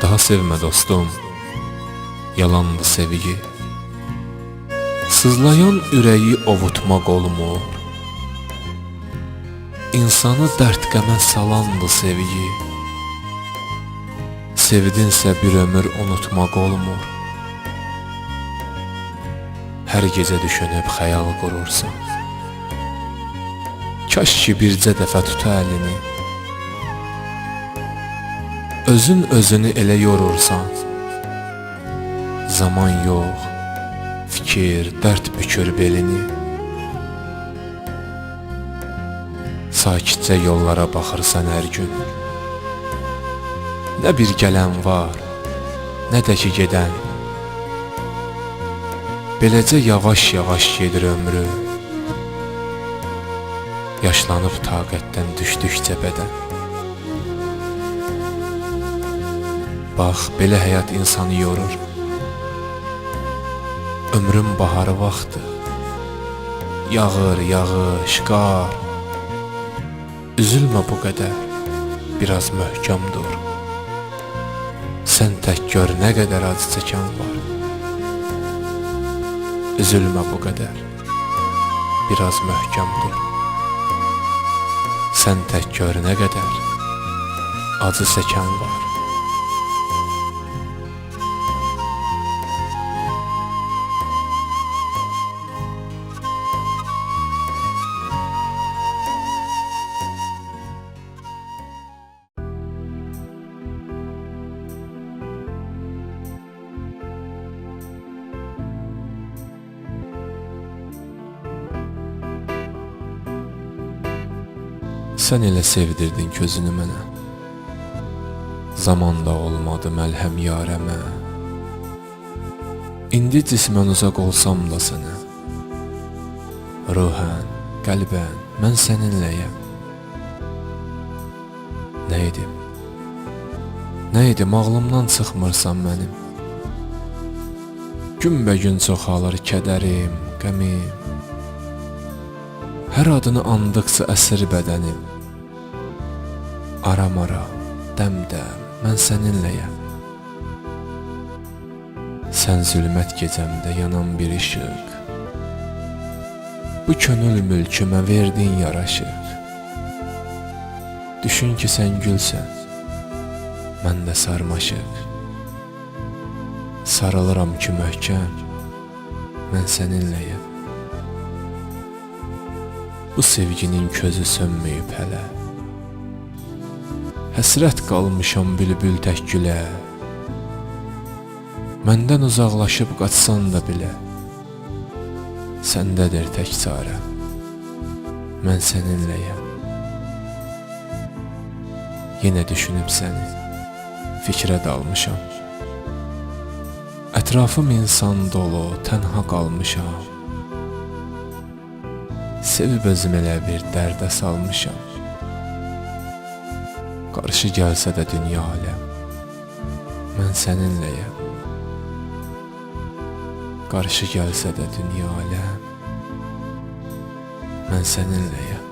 Daha sevmə dostum, yalandı sevgi. Sızlayan ürəyi ovutmaq olmur. İnsanı dərd qəmə salandı sevgi. Sevdinsə bir ömür unutmaq olmur. Hər gecə düşünüb xəyal qurursan. Kaş ki bircə dəfə tuta əlini. Özün özünü elə yorursan. Zaman yox, fikir, dərd bükür belini. Sakitcə yollara baxırsan hər gün. Nə bir gələn var, nə də ki gedən. Beləcə yavaş-yavaş gedir ömrü. Yaşlanıb taqətdən düşdükcə bədən. Bax, belə həyat insanı yorur. Ömrün baharı vaxtı. Yağır, yağış, qar. Üzülmə bu qədər, biraz möhkəm dur. Sən tək gör nə qədər acı çəkən var. Üzülmə bu qədər, biraz möhkəm dur. Sən tək gör nə qədər acı çəkən var. Sən elə sevdirdin közünü mənə. Zamanda olmadı məlhəm yarəmə. İndi cismən uzaq olsam da sənə. Ruhən, qəlbən, mən səninləyəm. Nə edim? Nə edim, ağlımdan çıxmırsan mənim. Günbəgün çoxalır kədərim, qəmim. Hər adını andıqca əsir bədənim. Aram-ara, dəm-dəm, mən səninləyəm. Sən zülmət gecəmdə yanan bir işıq. Bu könül mülkümə verdin yaraşıq. Düşün ki sən gülsən, mən də sarmaşıq. Sarılıram ki möhkəm, mən səninləyəm. Bu sevginin közü sönməyib hələ. Həsrət qalmışam bülbül tək gülə. Məndən uzaqlaşıb qaçsan da bilə, səndədir tək çarə, mən səninləyəm. Yenə düşünüb səni, fikrə dalmışam. Ətrafım insan dolu, tənha qalmışam. Sevib özüm elə bir dərdə salmışam. Qarşı gəlsə də dünya aləm, mən səninləyəm. Qarşı gəlsə də dünya aləm, mən səninləyəm.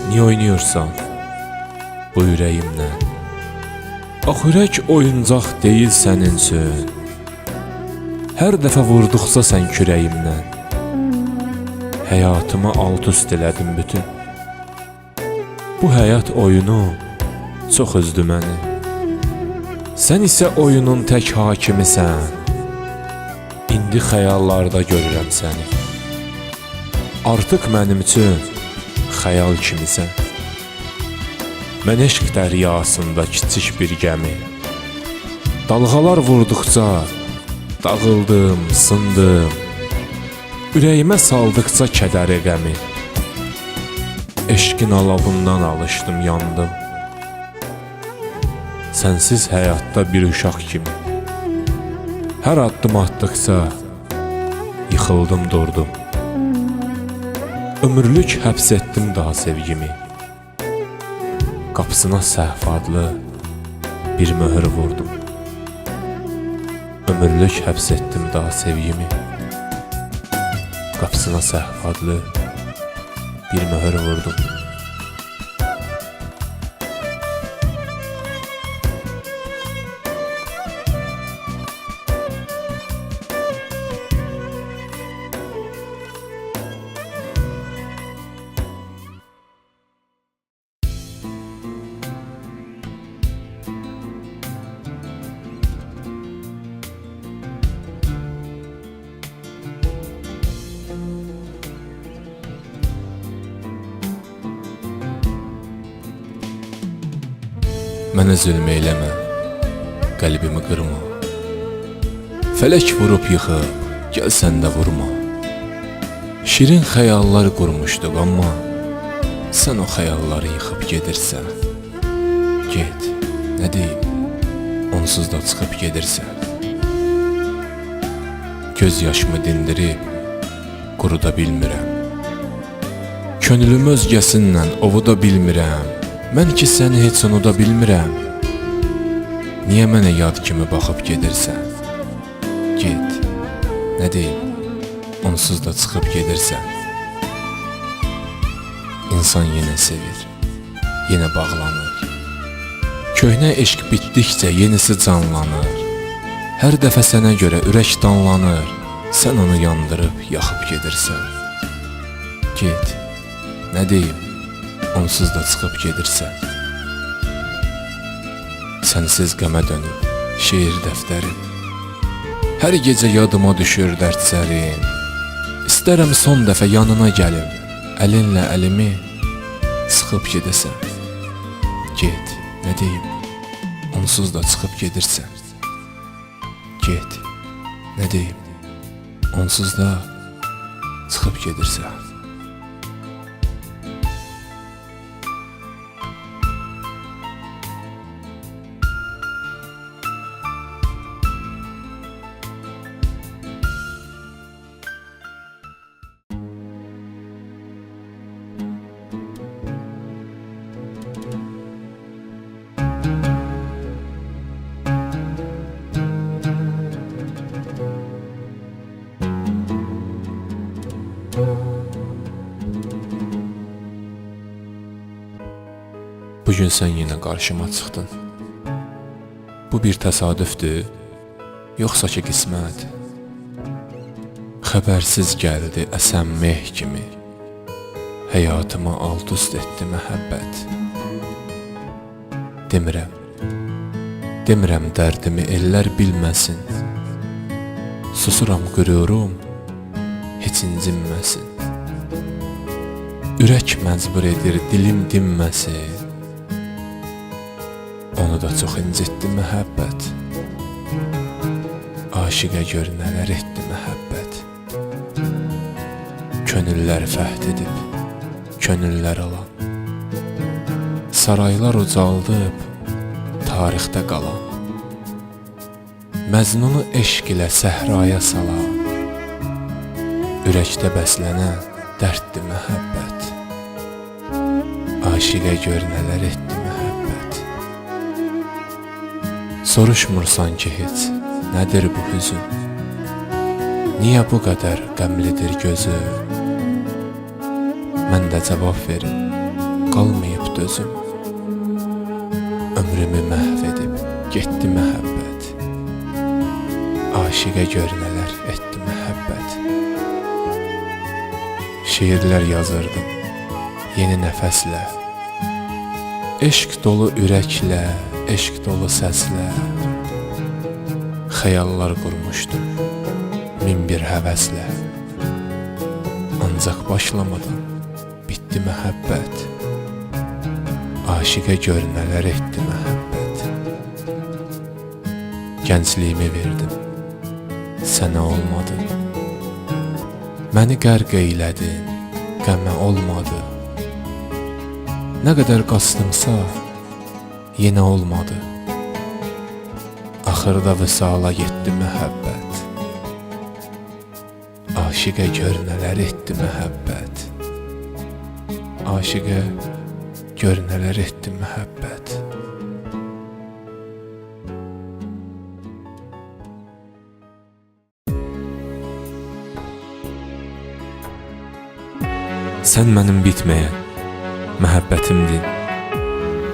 Niye oynuyorsan bu ürəyimlə? Bax, ürək oyuncaq deyil sənin üçün. Hər dəfə vurduqsa sən kürəyimdən, həyatımı alt üst elədim bütün. Bu həyat oyunu çox üzdü məni. Sən isə oyunun tək hakimisən. İndi xəyallarda görürəm səni. Artıq mənim üçün xəyal kimisən. Mən eşq dəryasında kiçik bir gəmi. Dalğalar vurduqca dağıldım, sındım. Ürəyimə saldıqca kədəri qəmi. Eşqin alavından alışdım, yandım. Sənsiz həyatda bir uşaq kimi. Hər addım atdıqca yıxıldım, durdum. Ömürlük həbs etdim daha sevgimi. Qapısına səhv adlı bir möhür vurdum. Ömürlük həbs etdim daha sevgimi. Qapısına səhv adlı bir möhür vurdum. Mənə zülm eyləmə, qəlbimi qırma. Fələk vurub yıxıb, gəl sən də vurma. Şirin xəyallar qurmuşduq, amma sən o xəyalları yıxıb gedirsən. Get, nə deyim, onsuz da çıxıb gedirsən. Göz yaşımı dindirib, quruda bilmirəm. Könlümü özgəsinlə ovuda bilmirəm. Mən ki səni heç unuda bilmirəm. Niyə mənə yad kimi baxıb gedirsən? Get, nə deyim, onsuz da çıxıb gedirsən. İnsan yenə sevir, yenə bağlanır. Köhnə eşq bitdikcə yenisi canlanır. Hər dəfə sənə görə ürək danlanır. Sən onu yandırıb, yaxıb gedirsən. Get, nə deyim, onsuz da çıxıb gedirsən. Sənsiz qəmə dönüb şeir dəftərim. Hər gecə yadıma düşür dərdlərim. İstərəm son dəfə yanına gəlim, əlinlə əlimi sıxıb gedəsən. Get, nə deyim, onsuz da çıxıb gedirsən. Get, nə deyim, onsuz da çıxıb gedirsən. gün sən yenə qarşıma çıxdın. Bu bir təsadüfdür, yoxsa ki qismət? Xəbərsiz gəldi əsən meh kimi, həyatıma alt-üst etdi məhəbbət. Demirəm dərdimi ellər bilməsin, susuram qürürum, heç incinməsin. Ürək məcbur edir dilim dinməsin, onu da çox incitdi məhəbbət. Aşiqə gör nələr etdi məhəbbət. Könüllər fəhd edib, könüllər alan, saraylar ucaldıb, tarixdə qalan, Məznunu eşq ilə səhraya salan, ürəkdə bəslənən dərddir məhəbbət. Aşiqə gör nələr etdi məhəbbət. Soruşmursan ki heç, nədir bu hüzün? Niyə bu qədər qəmlidir gözü? Mən də cavab verim, qalmayıb dözüm. Ömrümü məhv edib, getdi məhəbbət. Aşiqə gör nələr etdi məhəbbət. Şiirlər yazırdım, yeni nəfəslə, eşq dolu ürəklə, eşq dolu səslə, xəyallar qurmuşdum, min bir həvəslə. Ancaq başlamadan bitdi məhəbbət. Aşiqə gör nələr etdi məhəbbət. Gəncliyimi verdim, sənə olmadı. Məni qərq eylədin, qəmə olmadı. Nə qədər qastımsa, yenə olmadı. Axırda vüsala getdi məhəbbət. Aşiqə gör nələr etdi məhəbbət. Aşiqə gör nələr etdi məhəbbət. Sən mənim bitməyən məhəbbətimdin,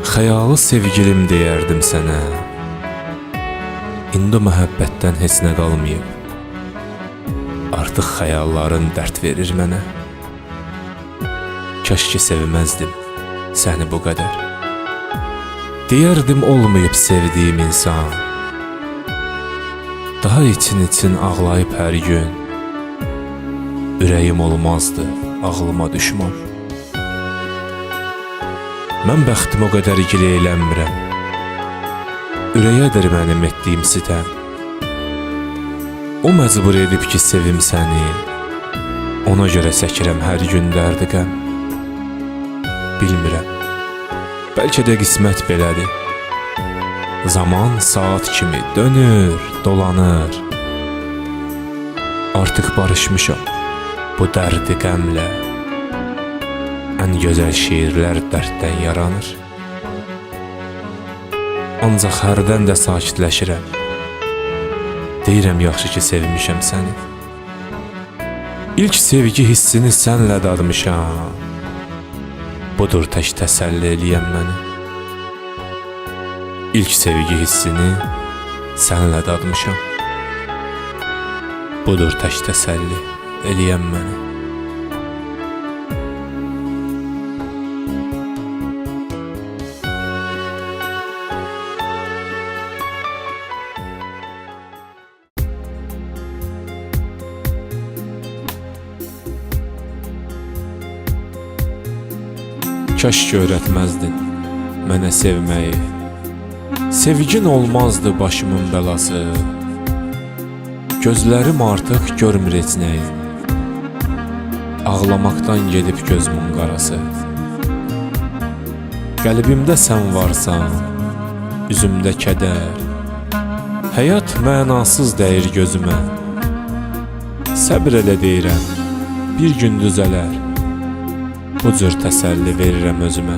xəyalı sevgilim deyərdim sənə. İndi o məhəbbətdən heç nə qalmayıb, artıq xəyalların dərd verir mənə. Kaş ki sevməzdim səni bu qədər, deyərdim olmayıb sevdiyim insan. Daha için ağlayıb hər gün, ürəyim olmazdı ağlıma düşman. Mən bəxtim o qədər gileylənmirəm, ürəyədir mənim etdiyim sitəm. O məcbur edib ki sevim səni, ona görə səkirəm hər gün dərdi qəm. Bilmirəm, bəlkə də qismət belədir. Zaman saat kimi dönür, dolanır. Artıq barışmışam bu dərdi qəmlə. Ən gözəl şiirlər dərddən yaranır. Ancaq hərdən də sakitləşirəm, deyirəm yaxşı ki sevmişəm səni. İlk sevgi hissini sənlə dadmışam, budur tək təsəlli eləyən məni. İlk sevgi hissini sənlə dadmışam, budur tək təsəlli eləyən məni. Kaş ki öyrətməzdin mənə sevməyi, sevgin olmazdı başımın bəlası. Gözlərim artıq görmür heç nəyi, ağlamaqdan gedib gözümün qarası. Qəlbimdə sən varsan, üzümdə kədər, həyat mənasız dəyir gözümə. Səbr elə deyirəm, bir gün düzələr, bu cür təsəlli verirəm özümə.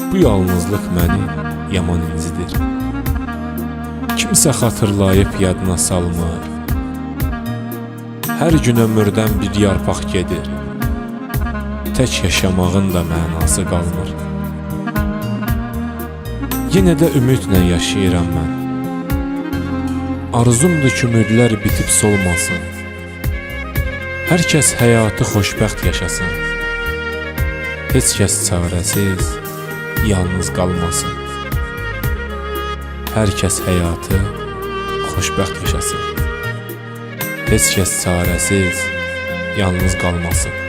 Bu yalnızlıq məni yaman incidir, kimsə xatırlayıb yadına salmır. Hər gün ömürdən bir yarpaq gedir, tək yaşamağın da mənası qalmır. Yenə də ümidlə yaşayıram mən. Arzumdur ki, ümidlər bitib solmasın. Hər kəs həyatı xoşbəxt yaşasın. Heç kəs çarəsiz, yalnız qalmasın. Hər kəs həyatı xoşbəxt yaşasın. Heç kəs çarəsiz, yalnız qalmasın.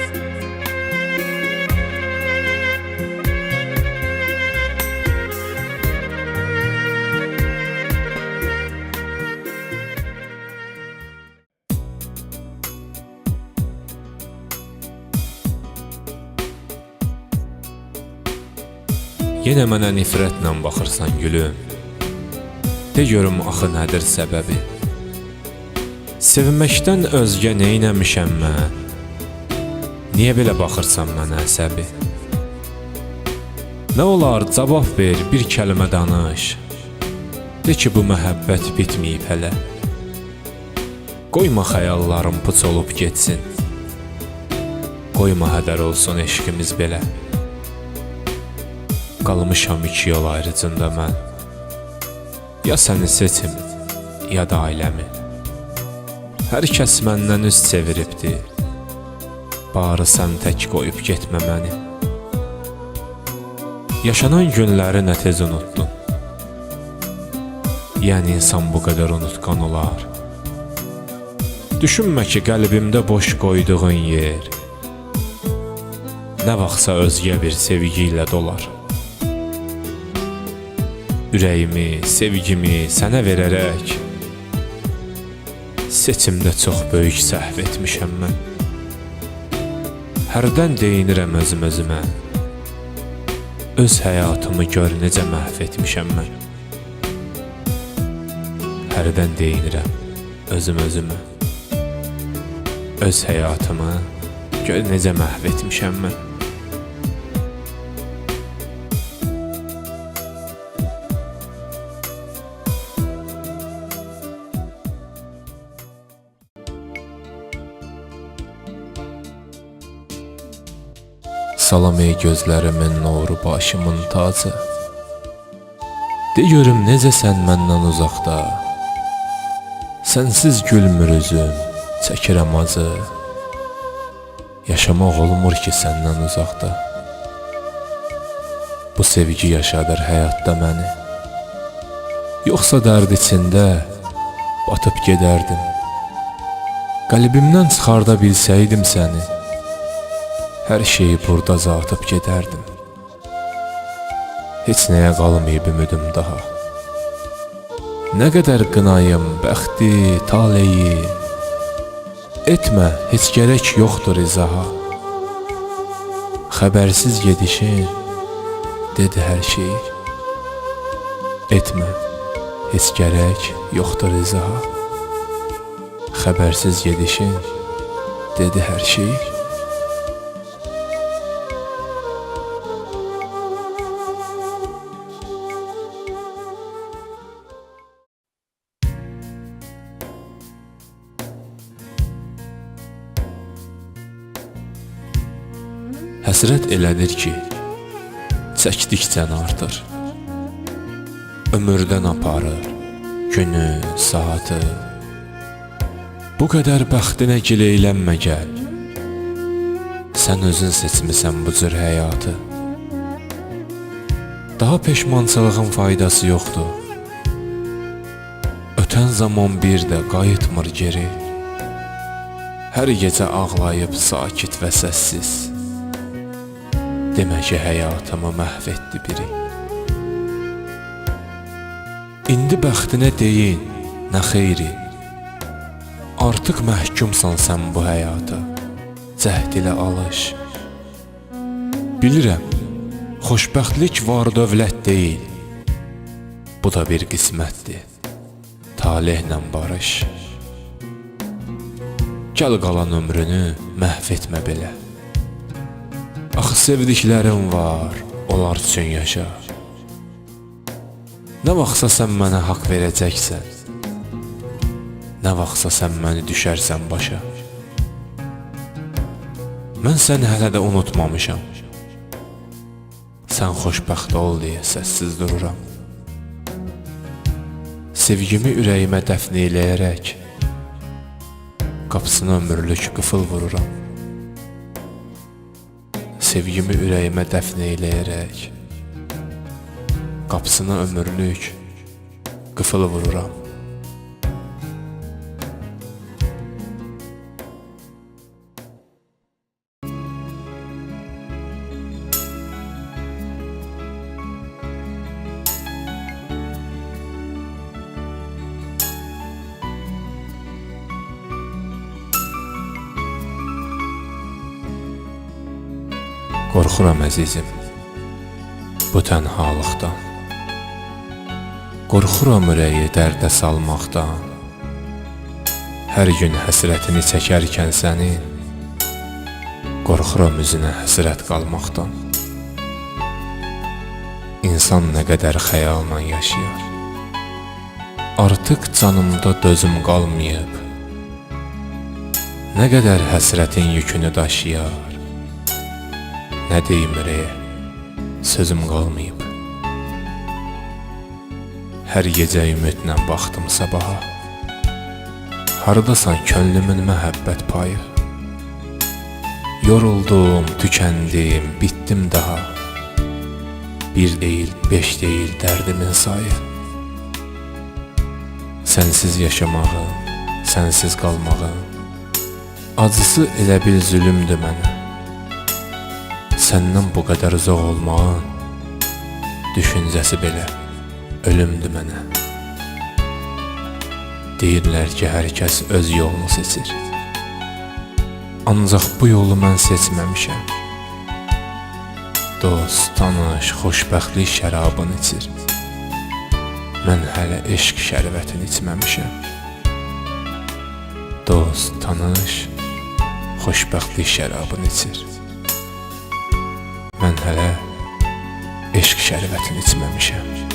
Yenə mənə nifrətlə baxırsan gülüm. De görüm axı nədir səbəbi? Sevməkdən özgə neynəmişəm mən? Niyə belə baxırsan mənə əsəbi? Nə olar cavab ver, bir kəlmə danış. De ki, bu məhəbbət bitməyib hələ. Qoyma xəyallarım puç olub getsin. Qoyma hədər olsun eşqimiz belə. Qalmışam iki yol ayrıcında mən. Ya səni seçim, ya da ailəmi. Hər kəs məndən üz çeviribdir. Barı sən tək qoyub getmə məni. Yaşanan günləri nə tez unuttun. Yəni insan bu qədər unutqan olar. Düşünmə ki, qəlbimdə boş qoyduğun yer nə vaxtsa özgə bir sevgi ilə dolar. Ürəyimi, sevgimi sənə verərək seçimdə çox böyük səhv etmişəm mən. Hərdən deyinirəm özüm-özümə, öz həyatımı gör necə məhv etmişəm mən. Hərdən deyinirəm özüm-özümə, öz həyatımı gör necə məhv etmişəm mən. Salam ey gözlərimin nuru, başımın tacı. De görüm necəsən məndən uzaqda. Sənsiz gülmür üzüm, çəkirəm acı. Yaşamaq olmur ki səndən uzaqda. Bu sevgi yaşadır həyatda məni. Yoxsa dərd içində batıb gedərdim. Qəlbimdən çıxarda bilsəydim səni, hər şeyi burada atıb gedərdim. Heç nəyə qalmayıb ümidim daha. Nə qədər qınayım bəxti, taleyi, etmə, heç gərək yoxdur izaha. Xəbərsiz gedişin dedi hər şeyi. Etmə, heç gərək yoxdur izaha. Xəbərsiz gedişin dedi hər şeyi. Həsrət elədir ki, çəkdikcə artır. Ömürdən aparır günü, saatı. Bu qədər bəxtinə gileylənmə gəl. Sən özün seçmisən bu cür həyatı. Daha peşmançılığın faydası yoxdur. Ötən zaman bir də qayıtmır geri. Hər gecə ağlayıb sakit və səssiz. Demə ki, həyatımı məhv etdi biri. İndi bəxtinə deyin, nə xeyri. Artıq məhkumsan sən bu həyata. Cəhd ilə alış. Bilirəm, xoşbəxtlik var dövlət deyil. Bu da bir qismətdir, talehlə barış. Gəl qalan ömrünü məhv etmə belə. Axı sevdiklərim var, onlar üçün yaşa. Nə vaxtsa sən mənə haqq verəcəksən, nə vaxtsa sən məni düşərsən başa. Mən səni hələ də unutmamışam. Sən xoşbəxt ol deyə səssiz dururam. Sevgimi ürəyimə dəfn eləyərək qapısına ömürlük qıfıl vururam. Sevgimi ürəyimə dəfn eləyərək qapısına ömürlük qıfıl vururam. Qorxuram əzizim bu tənhalıqdan. Qorxuram ürəyi dərdə salmaqdan. Hər gün həsrətini çəkərkən sənin, qorxuram üzünə həsrət qalmaqdan. İnsan nə qədər xəyalla yaşayar, artıq canımda dözüm qalmayıb. Nə qədər həsrətin yükünü daşıyar, nə deyim ürəyə, sözüm qalmayıb. Hər gecə ümidlə baxdım sabaha, hardasan könlümün məhəbbət payı. Yoruldum, tükəndim, bitdim daha. Bir deyil, 5 deyil dərdimin sayı. Sənsiz yaşamağım, sənsiz qalmağım, acısı elə bir zülümdür mənə. Səndən bu qədər uzaq olmağın düşüncəsi belə ölümdür mənə. Deyirlər ki, hər kəs öz yolunu seçir, ancaq bu yolu mən seçməmişəm. Dost, tanış, xoşbəxtlik şərabını içir, mən hələ eşq şərvətini içməmişəm. Dost, tanış, xoşbəxtlik şərabını içir, mən hələ eşq şərvətini içməmişəm.